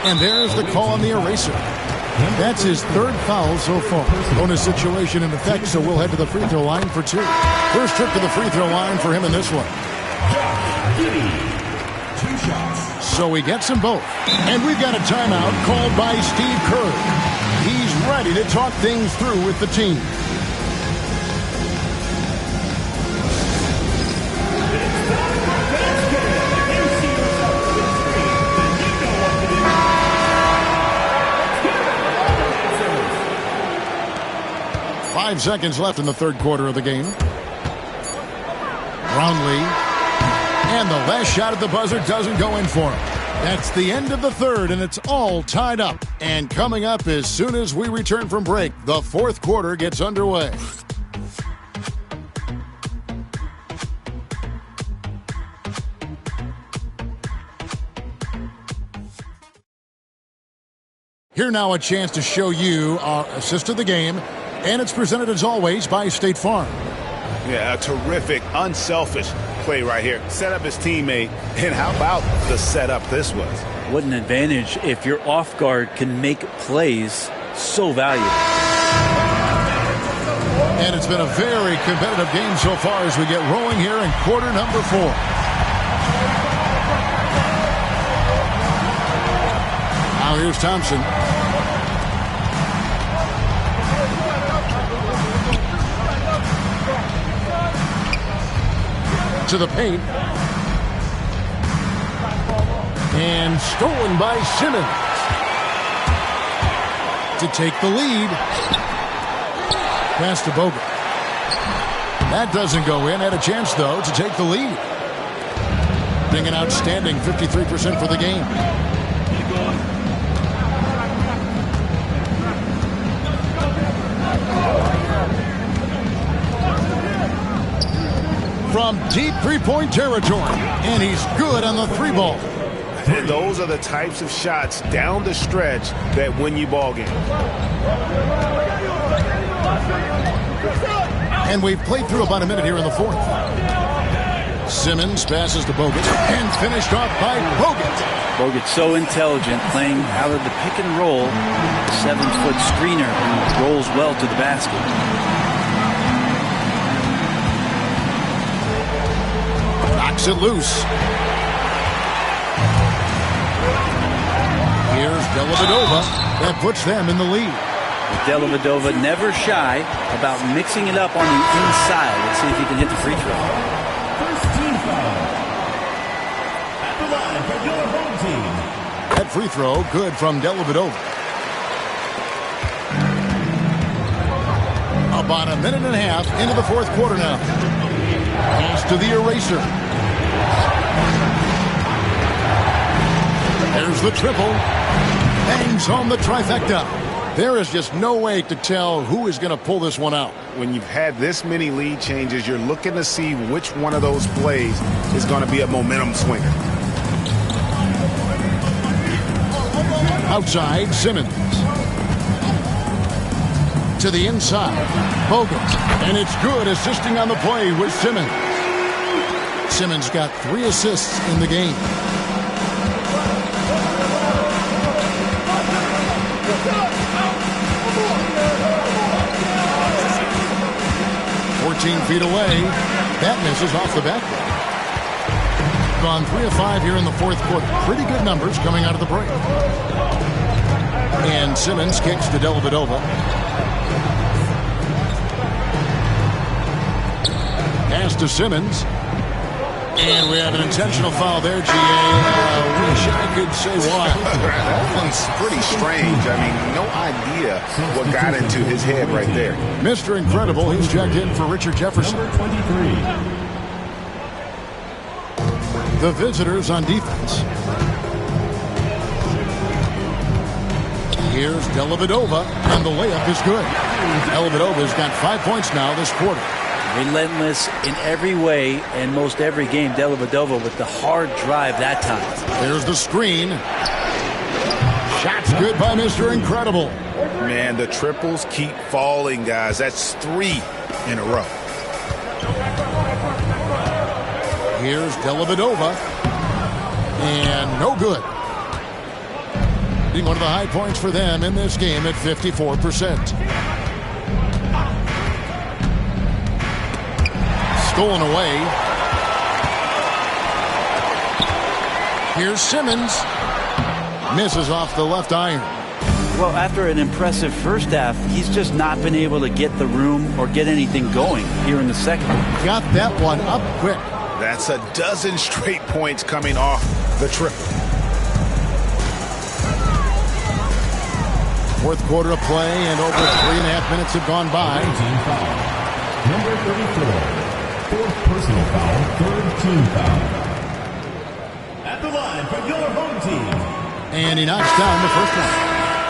C: And there's the call on the eraser. That's his third foul so far. Bonus situation in effect, so we'll head to the free throw line for 2. First trip to the free throw line for him in this one. So he gets them both. And we've got a timeout called by Steve Kerr. He's ready to talk things through with the team. 5 seconds left in the third quarter of the game. Brownlee. And the last shot at the buzzer doesn't go in for him. That's the end of the third, and it's all tied up. And coming up as soon as we return from break, the fourth quarter gets underway. Here now a chance to show you our assist of the game, and it's presented as always by State Farm.
F: Yeah, a terrific, unselfish play right here. Set up his teammate, and how about the setup this was?
E: What an advantage if your off guard can make plays so valuable.
C: And it's been a very competitive game so far as we get rolling here in quarter number 4. Now here's Thompson. To the paint. And stolen by Simmons. To take the lead. Pass to Bogut. That doesn't go in. Had a chance, though, to take the lead. Being an outstanding 53% for the game. from deep three-point territory. And he's good on the three ball.
H: And those are the types of shots down the stretch that win you ball games.
C: And we've played through about a minute here in the fourth. Simmons passes to Bogut and finished off by Bogut.
E: Bogut so intelligent, playing out of the pick and roll. 7-foot screener who rolls well to the basket.
C: Knocks it loose. Here's Dellavedova. That puts them in the lead.
E: Dellavedova never shy about mixing it up on the inside. Let's see if he can hit the free throw.
B: First team foul. At the line for your home team.
C: That free throw good from Dellavedova. About a minute and a half into the fourth quarter now. Pass to the eraser. There's the triple. Bangs home the trifecta. There is just no way to tell who is going to pull this one out.
H: When you've had this many lead changes, you're looking to see which one of those plays is going to be a momentum swinger.
C: Outside, Simmons. To the inside, Bogut. And it's good, assisting on the play with Simmons. Simmons got 3 assists in the game. Feet away. That misses off the backboard. Gone 3 of 5 here in the fourth quarter. Pretty good numbers coming out of the break. And Simmons kicks to Dellavedova. Pass to Simmons. And we have an intentional foul there, G.A. Wish I could say why.
F: That one's pretty strange. I mean, no idea what got into his head right there.
C: Mr. Incredible, he's checked in for Richard Jefferson.
B: Number 23.
C: The visitors on defense. Here's Dellavedova, and the layup is good. Dellavedova's got 5 points now this quarter.
E: Relentless in every way and most every game. Dellavedova with the hard drive that time.
C: There's the screen. Shots good by Mr. Incredible.
F: Man, the triples keep falling, guys. That's 3 in a row.
C: Here's Dellavedova. And no good. One of the high points for them in this game at 54%. Stolen away. Here's Simmons. Misses off the left iron.
E: Well, after an impressive first half, he's just not been able to get the room or get anything going here in the second.
C: Got that one up quick.
F: That's a dozen straight points coming off the triple.
C: Fourth quarter of play, and over 3.5 minutes have gone by.
B: Number 34. Fourth personal foul, third team foul. At the line for your home team.
C: And he knocks down the first one.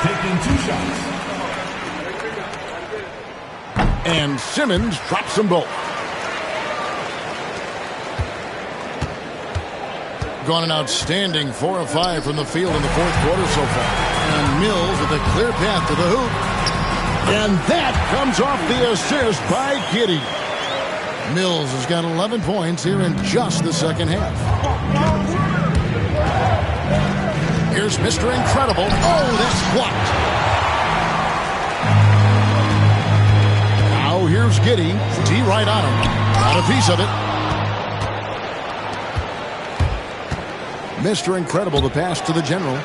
B: Taking 2 shots.
C: And Simmons drops them both. Gone an outstanding 4 of 5 from the field in the fourth quarter so far. And Mills with a clear path to the hoop. And that comes off the assist by Giddey. Mills has got 11 points here in just the second half. Here's Mr. Incredible. Oh, that's blocked. Now here's Giddey. D right on him. Got a piece of it. Mr. Incredible, the pass to the general.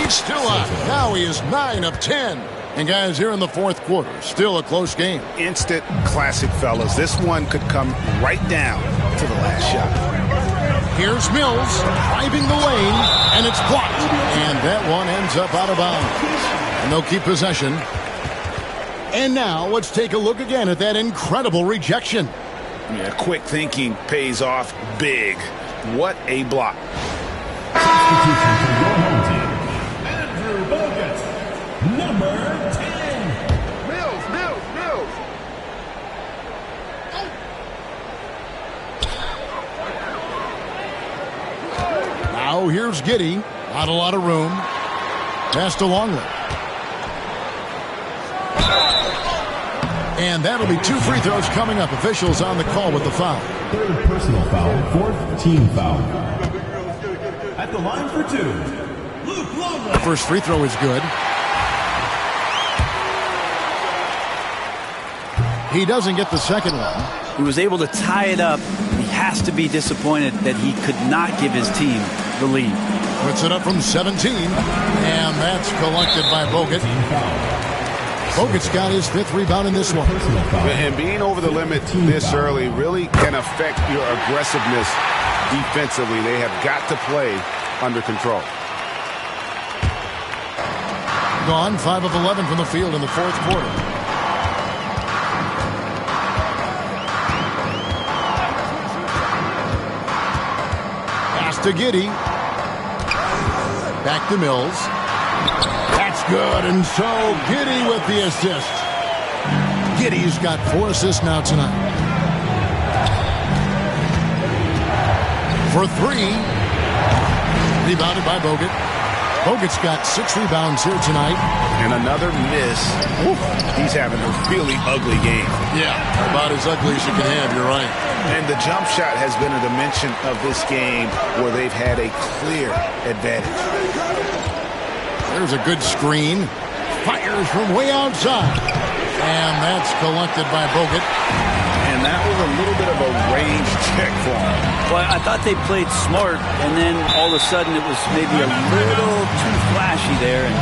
C: He's still up. Now he is 9 of 10. And guys, here in the fourth quarter, still a close game.
F: Instant classic, fellas. This one could come right down to the last shot.
C: Here's Mills driving the lane, and it's blocked. And that one ends up out of bounds. And they'll keep possession. And now let's take a look again at that incredible rejection.
F: Yeah, quick thinking pays off big. What a block.
B: Substitution for your home team. Andrew Bogut, number 10.
F: Mills.
C: Here's Giddey. Not a lot of room. Pass to Longley. And that'll be 2 free throws coming up. Officials on the call with the foul.
B: Third personal foul, 4th team foul. At the line for 2, Luke Longley.
C: The first free throw is good. He doesn't get the second one.
E: He was able to tie it up. He has to be disappointed that he could not give his team the lead.
C: Puts it up from 17, and that's collected by Bogut. Bogut's got his 5th rebound in this one.
F: And being over the limit this early really can affect your aggressiveness defensively. They have got to play under control.
C: Gone 5 of 11 from the field in the 4th quarter. Pass to Giddey. Back to Mills. That's good, and so Giddey with the assist. Giddey's got 4 assists now tonight. For 3. Rebounded by Bogut. Bogut's got 6 rebounds here tonight.
F: And another miss. Oof, he's having a really ugly game.
C: Yeah, about as ugly as you can have, you're right.
F: And the jump shot has been a dimension of this game where they've had a clear advantage.
C: There's a good screen. Fires from way outside. And that's collected by Bogut.
F: And that was a little bit of a range check for him.
E: Well, I thought they played smart, and then all of a sudden it was maybe a little too flashy there, and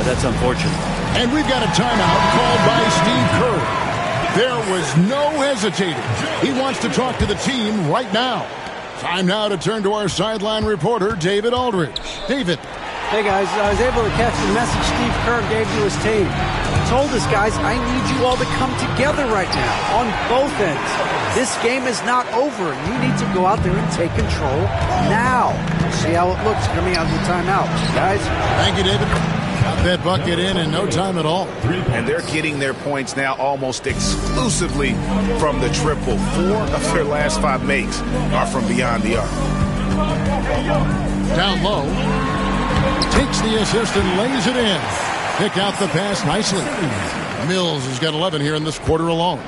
E: that's unfortunate.
C: And we've got a timeout called by Steve Kerr. There was no hesitating. He wants to talk to the team right now. Time now to turn to our sideline reporter, David Aldridge. David.
I: Hey, guys, I was able to catch the message Steve Kerr gave to his team. He told us, guys, I need you all to come together right now on both ends. This game is not over. You need to go out there and take control now. See how it looks coming out of the timeout. Guys?
C: Thank you, David. Got that bucket in no time at all.
F: And they're getting their points now almost exclusively from the triple. 4 of their last 5 makes are from beyond the arc.
C: Down low. Takes the assist and lays it in. Pick out the pass nicely. Mills has got 11 here in this quarter alone.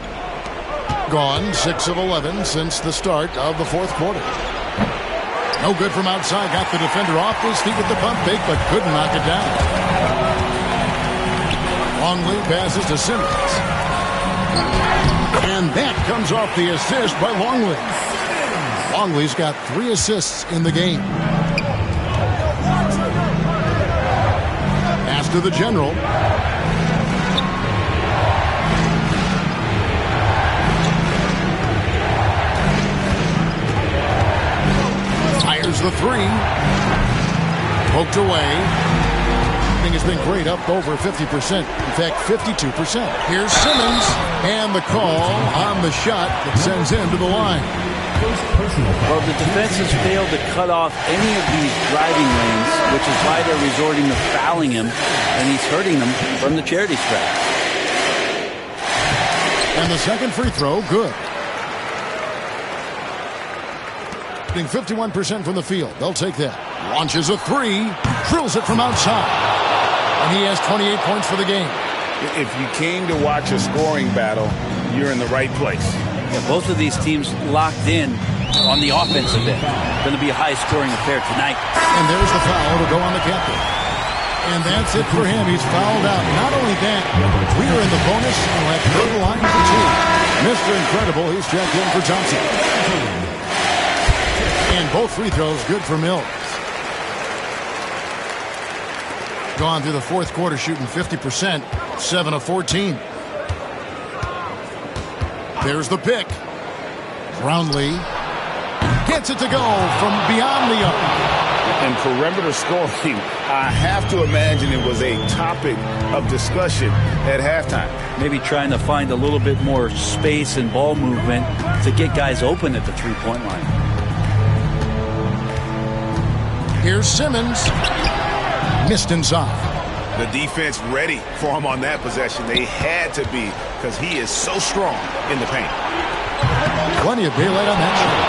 C: Gone 6 of 11 since the start of the 4th quarter. No good from outside. Got the defender off his feet with the pump fake, but couldn't knock it down. Longley passes to Simmons. And that comes off the assist by Longley. Longley's got 3 assists in the game. Pass to the general. Fires the 3. Poked away. Shooting has been great, up over 50%. In fact, 52%. Here's Simmons, and the call on the shot that sends him to the line.
E: Well, the defense has failed to cut off any of these driving lanes, which is why they're resorting to fouling him, and he's hurting them from the charity stripe.
C: And the second free throw, good. Shooting 51% from the field. They'll take that. Launches a 3, drills it from outside. And he has 28 points for the game.
F: If you came to watch a scoring battle, you're in the right place.
E: Yeah, both of these teams locked in on the offensive end. Going to be a high-scoring affair tonight.
C: And there's the foul to go on the captain. And that's it for him. He's fouled out. Not only that, we are in the bonus and we'll have to go to the line for 2. Mr. Incredible, he's checked in for Thompson. And both free throws good for Mills. Gone through the 4th quarter shooting 50%, 7 of 14. There's the pick. Brownlee gets it to go from beyond the arc.
F: And perimeter scoring, I have to imagine it was a topic of discussion at halftime.
E: Maybe trying to find a little bit more space and ball movement to get guys open at the three-point line.
C: Here's Simmons. Missed inside.
F: The defense ready for him on that possession. They had to be, because he is so strong in the paint.
C: Plenty of daylight on that shot.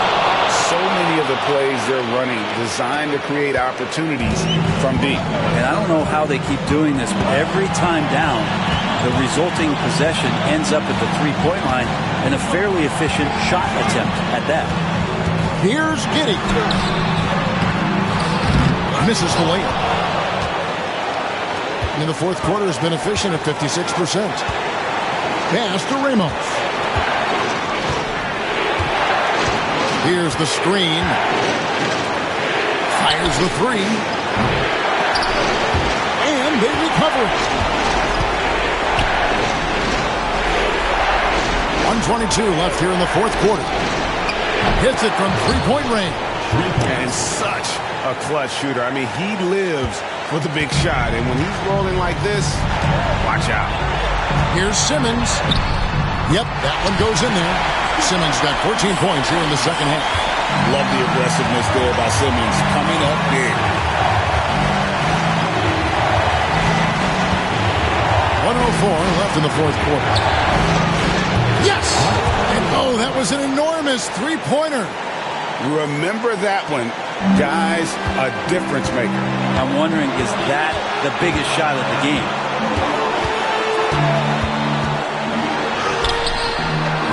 F: so many of the plays they're running designed to create opportunities from deep.
E: And I don't know how they keep doing this, but every time down, the resulting possession ends up at the three-point line and a fairly efficient shot attempt at that.
C: Here's Giddey. Misses the layup. In the fourth quarter has been efficient at 56%. Pass to Ramos. Here's the screen. Fires the three. And they recover it. 1:22 left here in the fourth quarter. Hits it from three-point range.
H: And such a clutch shooter. I mean, he lives for the big shot. And when he's rolling like this, watch out.
C: Here's Simmons. Yep, that one goes in there. Simmons got 14 points here in the second half.
F: Love the aggressiveness there by Simmons. Coming up big.
C: 1:04 left in the fourth quarter. Yes! And oh, that was an enormous three-pointer.
H: Remember that one. Guys, a difference maker.
E: I'm wondering, is that the biggest shot of the game?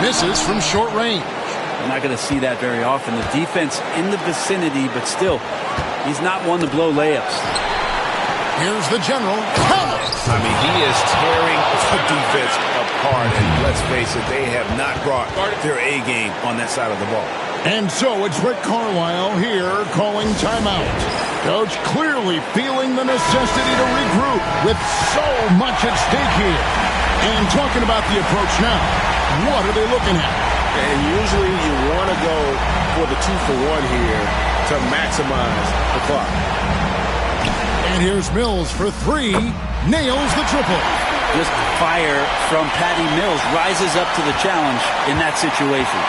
C: Misses from short range.
E: We're not going to see that very often. The defense in the vicinity, but still, he's not one to blow layups.
C: Here's the general.
H: I mean, he is tearing the defense apart. And let's face it, they have not brought their A game on that side of the ball.
C: And so it's Rick Carlisle here calling timeout. Coach clearly feeling the necessity to regroup with so much at stake here. And talking about the approach now, what are they looking at?
H: And usually you want to go for the 2-for-1 here to maximize the clock.
C: And here's Mills for three. Nails the triple.
E: Just fire from Patty Mills rises up to the challenge in that situation.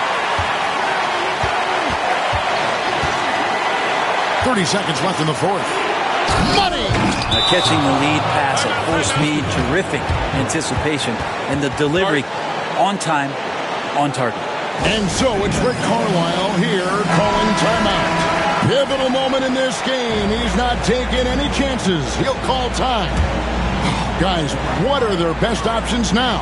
C: 30 seconds left in the fourth. Money!
E: Catching the lead pass at full speed, terrific anticipation, and the delivery on time, on target.
C: And so it's Rick Carlisle here calling timeout. Pivotal moment in this game. He's not taking any chances. He'll call time. Guys, what are their best options now?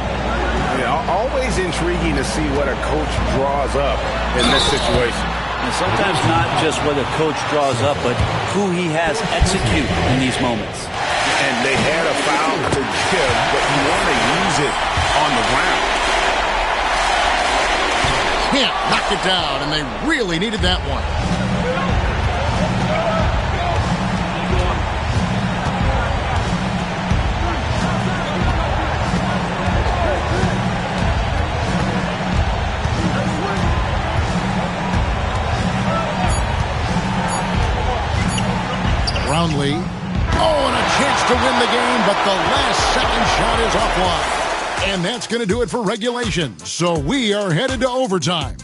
H: Yeah, always intriguing to see what a coach draws up in this situation.
E: And sometimes not just what a coach draws up, but who he has execute in these moments.
H: And they had a foul to give, but you want to use it on the ground.
C: Can't knock it down, and they really needed that one. Brownlee. Oh, and a chance to win the game, but the last second shot is offline. And that's going to do it for regulation. So we are headed to overtime.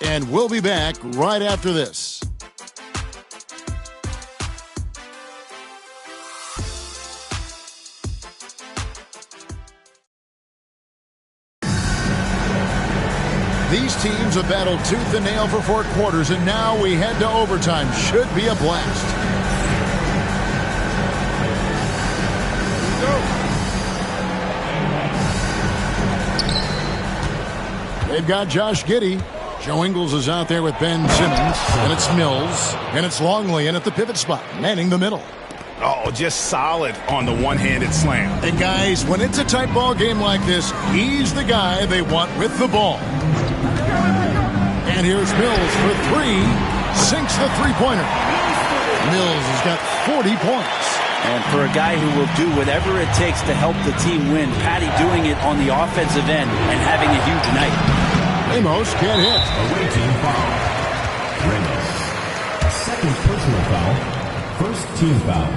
C: And we'll be back right after this. These teams have battled tooth and nail for 4 quarters, and now we head to overtime. Should be a blast. They've got Josh Giddey. Joe Ingles is out there with Ben Simmons. And it's Mills. And it's Longley in at the pivot spot, manning the middle.
H: Oh, just solid on the one-handed slam.
C: And guys, when it's a tight ball game like this, he's the guy they want with the ball. And here's Mills for three. Sinks the three-pointer. Mills has got 40 points.
E: And for a guy who will do whatever it takes to help the team win, Patty doing it on the offensive end and having a huge night.
C: Ramos can't hit.
B: Away team foul. Ramos. Second personal foul. First team foul.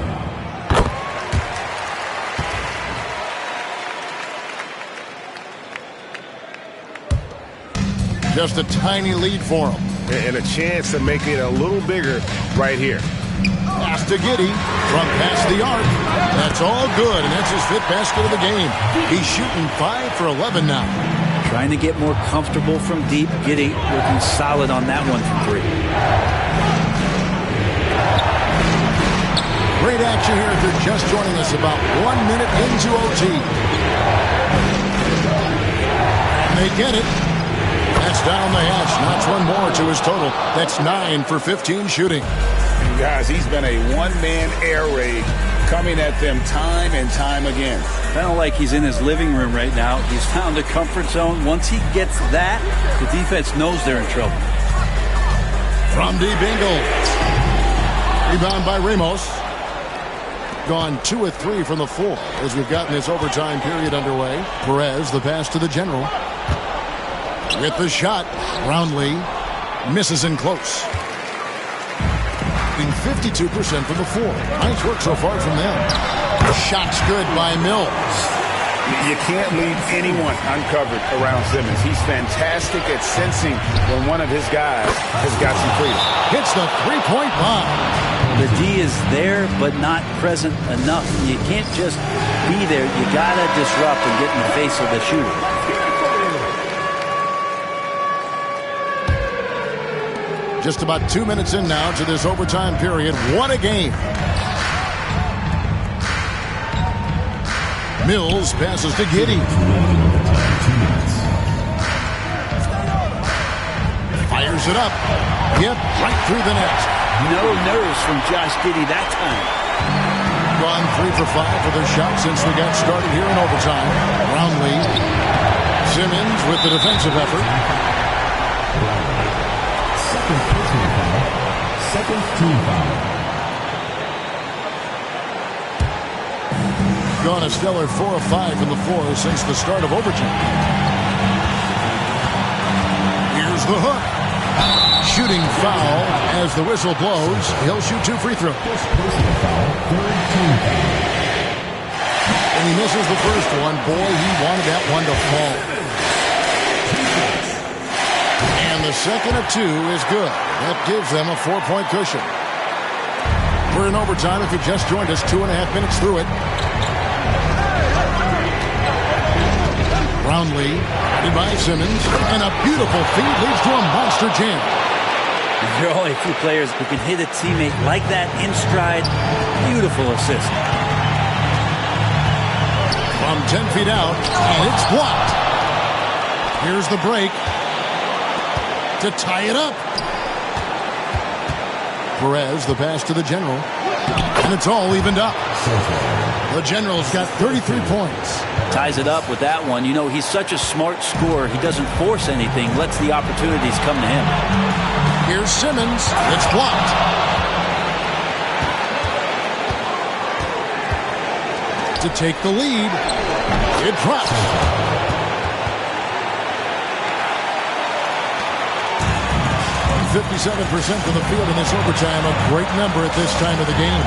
C: Just a tiny lead for him.
H: And a chance to make it a little bigger right here.
C: Pass to Giddey from past the arc. That's all good, and that's his 5th basket of the game. He's shooting 5 for 11 now.
E: Trying to get more comfortable from deep. Giddey looking solid on that one from 3.
C: Great action here if you're just joining us, about 1 minute into OT. And they get it. That's down the hash. Knocks one more to his total. That's 9 for 15 shooting.
F: And guys, he's been a one-man air raid coming at them time and time again.
E: Kind of like he's in his living room right now. He's found a comfort zone. Once he gets that, the defense knows they're in trouble.
C: From deep Bingle. Rebound by Ramos. Gone 2 of 3 from the floor as we've gotten this overtime period underway. Perez, the pass to the general. With the shot, Brownlee misses in close. 52% from the floor. Nice work so far from them. Shot's good by Mills.
F: You can't leave anyone uncovered around Simmons. He's fantastic at sensing when one of his guys has got some freedom.
C: Hits the three-point bomb.
E: The D is there, but not present enough. You can't just be there. You got to disrupt and get in the face of the shooter.
C: Just about 2 minutes in now to this overtime period. What a game. Mills passes to Giddey. Fires it up. Yep, right through the net.
E: No nerves from Josh Giddey that time.
C: Gone 3 for 5 for their shot since we got started here in overtime. Brownlee. Simmons with the defensive effort.
B: Second team foul.
C: Gone a stellar 4 of 5 from the floor since the start of overtime. Here's the hook. Shooting foul as the whistle blows. He'll shoot 2 free throws. And he misses the first one. Boy, he wanted that one to fall. And the second of 2 is good. That gives them a 4-point cushion. We're in overtime. If you just joined us, 2.5 minutes through it. Brownlee, headed by Simmons, and a beautiful feed leads to a monster jam.
E: There are only a few players who can hit a teammate like that in stride. Beautiful assist.
C: From 10 feet out, and it's blocked. Here's the break to tie it up. Perez, the pass to the general. And it's all evened up. The general's got 33 points.
E: Ties it up with that one. You know, he's such a smart scorer. He doesn't force anything, lets the opportunities come to him.
C: Here's Simmons. It's blocked. To take the lead. It drops. 57% from the field in this overtime. A great number at this time of the game.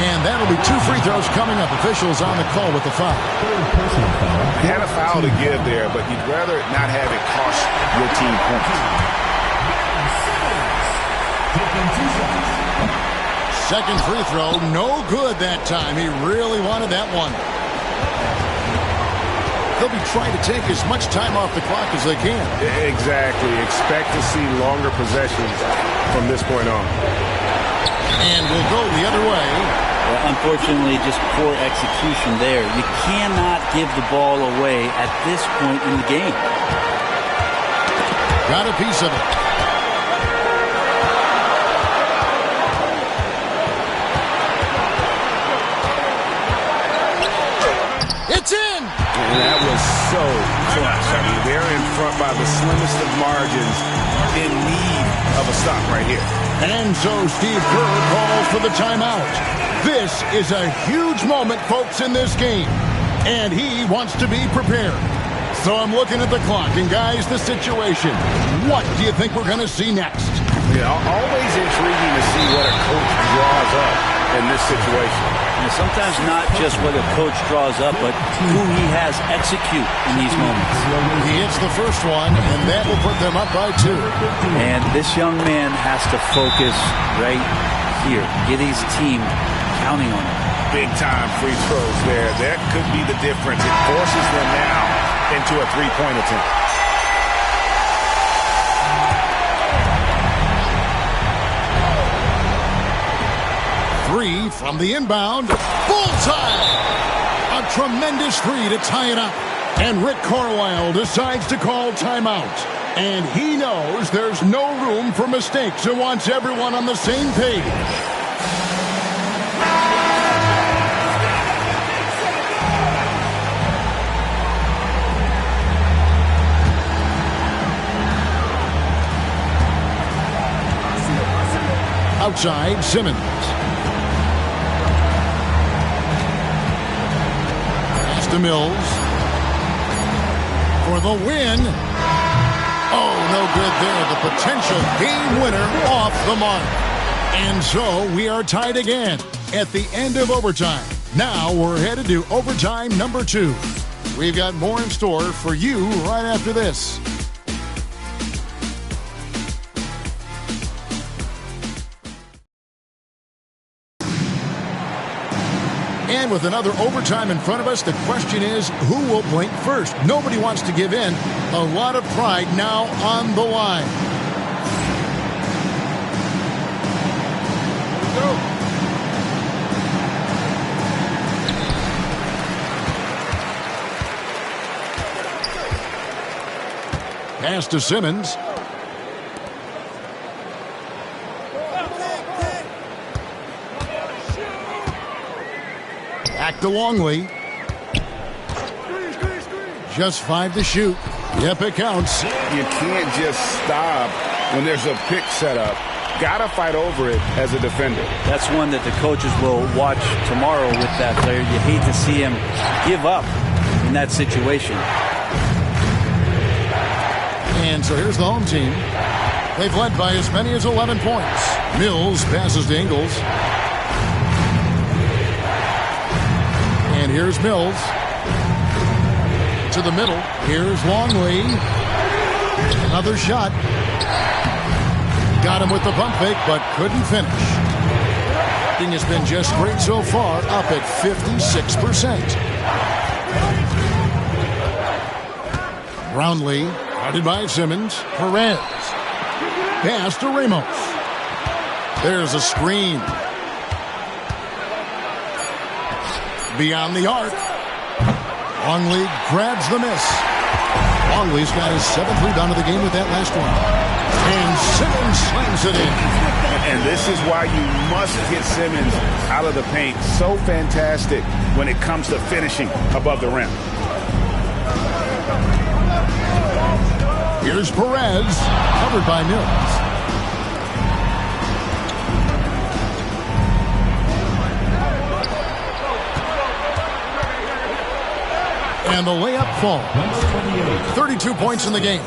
C: And that'll be 2 free throws coming up. Officials on the call with the foul.
F: He had a foul to give there, but you'd rather not have it cost your team points.
C: Second free throw, no good that time. He really wanted that one. They'll be trying to take as much time off the clock as they can.
H: Exactly. Expect to see longer possessions from this point on.
C: And we'll go the other way.
E: Well, unfortunately, just poor execution there. You cannot give the ball away at this point in the game.
C: Got a piece of it. It's in!
H: And that was so clutch. I mean, they're in front by the slimmest of margins, in need of a stop right here.
C: And so Steve Kerr calls for the timeout. This is a huge moment, folks, in this game. And he wants to be prepared. So I'm looking at the clock. And, guys, the situation. What do you think we're going to see next?
H: Yeah, always intriguing to see what a coach draws up in this situation.
E: And sometimes not just what a coach draws up, but who he has execute in these moments.
C: He hits the first one, and that will put them up by 2.
E: And this young man has to focus right here. Get his team counting on him.
F: Big-time free throws there. That could be the difference. It forces them now into a three-point attempt.
C: three from the inbound. Bullseye! A tremendous three to tie it up. And Rick Carlisle decides to call timeout. And he knows there's no room for mistakes and wants everyone on the same page. Outside, Simmons. Pass to Mills. For the win. Oh, no good there. The potential game winner off the mark. And so we are tied again at the end of overtime. Now we're headed to overtime number 2. We've got more in store for you right after this. And with another overtime in front of us, the question is, who will blink first? Nobody wants to give in. A lot of pride now on the line. Here we go. Pass to Simmons. Back to Longley. Just 5 to shoot. Yep, it counts.
F: You can't just stop when there's a pick set up. Got to fight over it as a defender.
E: That's one that the coaches will watch tomorrow with that player. You hate to see him give up in that situation.
C: And so here's the home team. They've led by as many as 11 points. Mills passes to Ingles. And here's Mills. To the middle. Here's Longley. Another shot. Got him with the pump fake, but couldn't finish. Thing has been just great so far, up at 56%. Brownlee, guarded by Simmons. Perez. Pass to Ramos. There's a screen. Beyond the arc. Longley grabs the miss. Longley's got his 7th rebound of the game with that last one. And Simmons slams it in.
F: And this is why you must get Simmons out of the paint. So fantastic when it comes to finishing above the rim.
C: Here's Perez, covered by Mills. And the layup falls. 32 points in the game.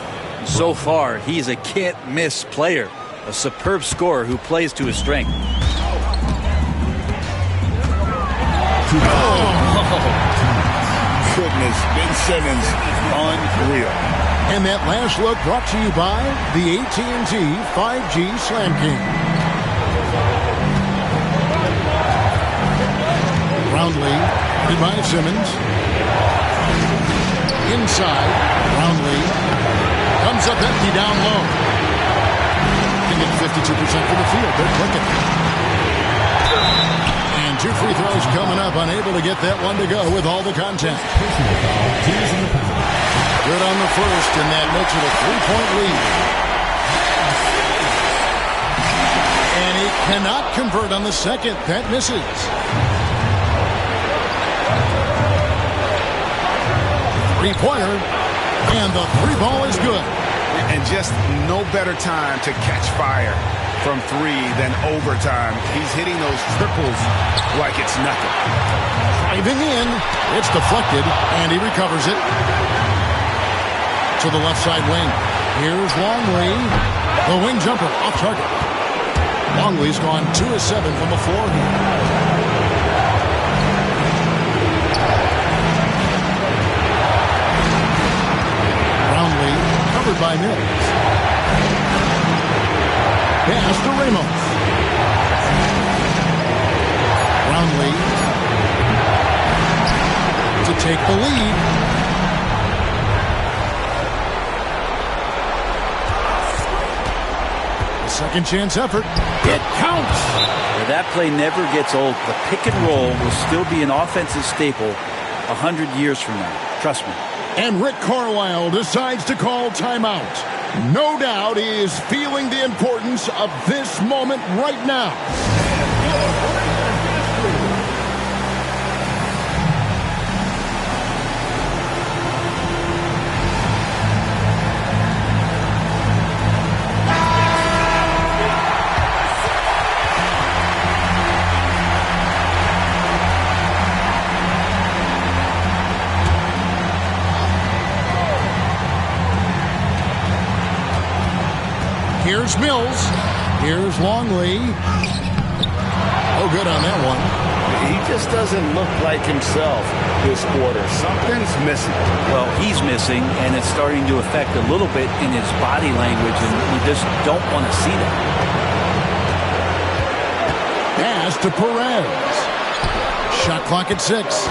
E: So far, he's a can't-miss player. A superb scorer who plays to his strength.
F: Oh, goodness, Ben Simmons, unreal.
C: And that last look brought to you by the AT&T 5G Slam King. Brownlee, headed by Simmons. Inside, Brownlee comes up empty down low. Can get 52% from the field. They're clicking. And 2 free throws coming up. Unable to get that one to go with all the contact. Good on the first, and that makes it a 3-point lead. And he cannot convert on the second. That misses. Three-pointer, and the 3-ball is good.
F: And just no better time to catch fire from 3 than overtime. He's hitting those triples like it's nothing.
C: Driving in, it's deflected, and he recovers it. To the left side wing. Here's Longley. The wing jumper off target. Longley's gone 2 of 7 from the floor here. Covered by Mills. Pass to Ramos. Brownlee to take the lead. Second chance effort. It counts.
E: Yeah, that play never gets old. The pick and roll will still be an offensive staple 100 years from now. Trust me.
C: And Rick Carlisle decides to call timeout. No doubt he is feeling the importance of this moment right now. Here's Mills. Here's Longley. Oh, good on that one.
F: He just doesn't look like himself this quarter. Something's missing.
E: Well, he's missing, and it's starting to affect a little bit in his body language, and we just don't want to see that.
C: Pass to Perez. Shot clock at 6.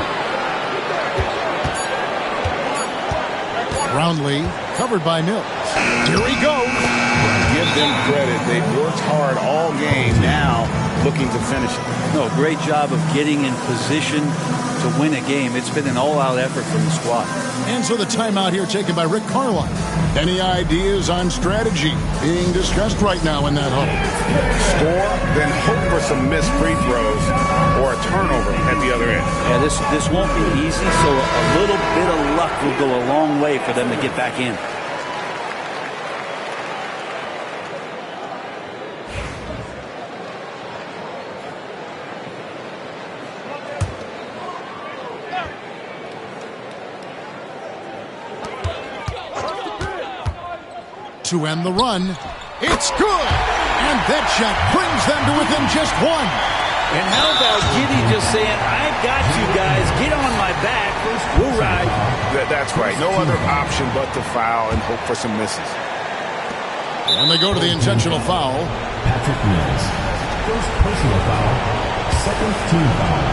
C: Brownlee covered by Mills. Here he goes.
F: Give them credit. They've worked hard all game. Now looking to finish it.
E: No, great job of getting in position to win a game. It's been an all-out effort from the squad.
C: And so the timeout here taken by Rick Carlisle. Any ideas on strategy being discussed right now in that huddle?
F: Score, then hope for some missed free throws or a turnover at the other end.
E: Yeah, this won't be easy, so a little bit of luck will go a long way for them to get back in.
C: To end the run, it's good, and that shot brings them to within just one.
E: And how about Giddy just saying, "I've got you guys, get on my back, we'll ride."
F: That's right. No other option but to foul and hope for some misses.
C: And they go to the intentional foul.
B: Patrick Mills, first personal foul, second team foul.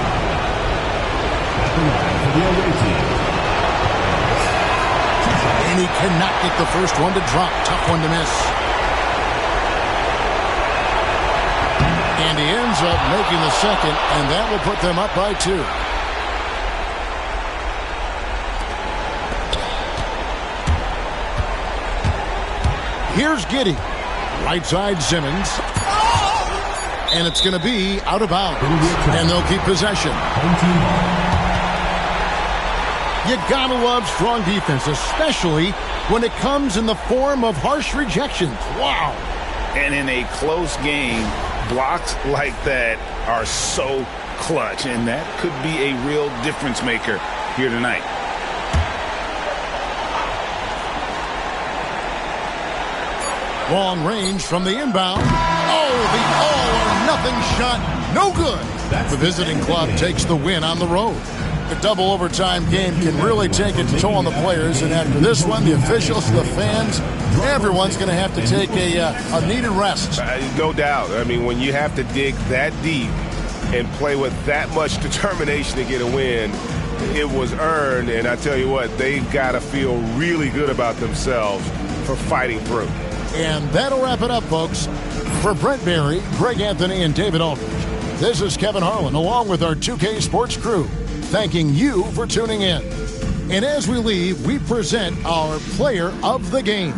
B: At the line for the away team.
C: And he cannot get the first one to drop. Tough one to miss. And he ends up making the second, and that will put them up by 2. Here's Giddey. Right side Simmons. And it's going to be out of bounds. And they'll keep possession. You gotta love strong defense, especially when it comes in the form of harsh rejections. Wow.
F: And in a close game, blocks like that are so clutch, and that could be a real difference maker here tonight.
C: Long range from the inbound. Oh, the all-or-nothing shot. No good. The visiting club takes the win on the road. The double overtime game can really take its toll on the players, and after this one, the officials, the fans, everyone's going to have to take a needed rest.
H: No doubt. I mean, when you have to dig that deep and play with that much determination to get a win, it was earned, and I tell you what, they've got to feel really good about themselves for fighting through.
C: And that'll wrap it up, folks. For Brent Barry, Greg Anthony, and David Aldridge, this is Kevin Harlan, along with our 2K Sports crew, thanking you for tuning in. And as we leave, we present our player of the game.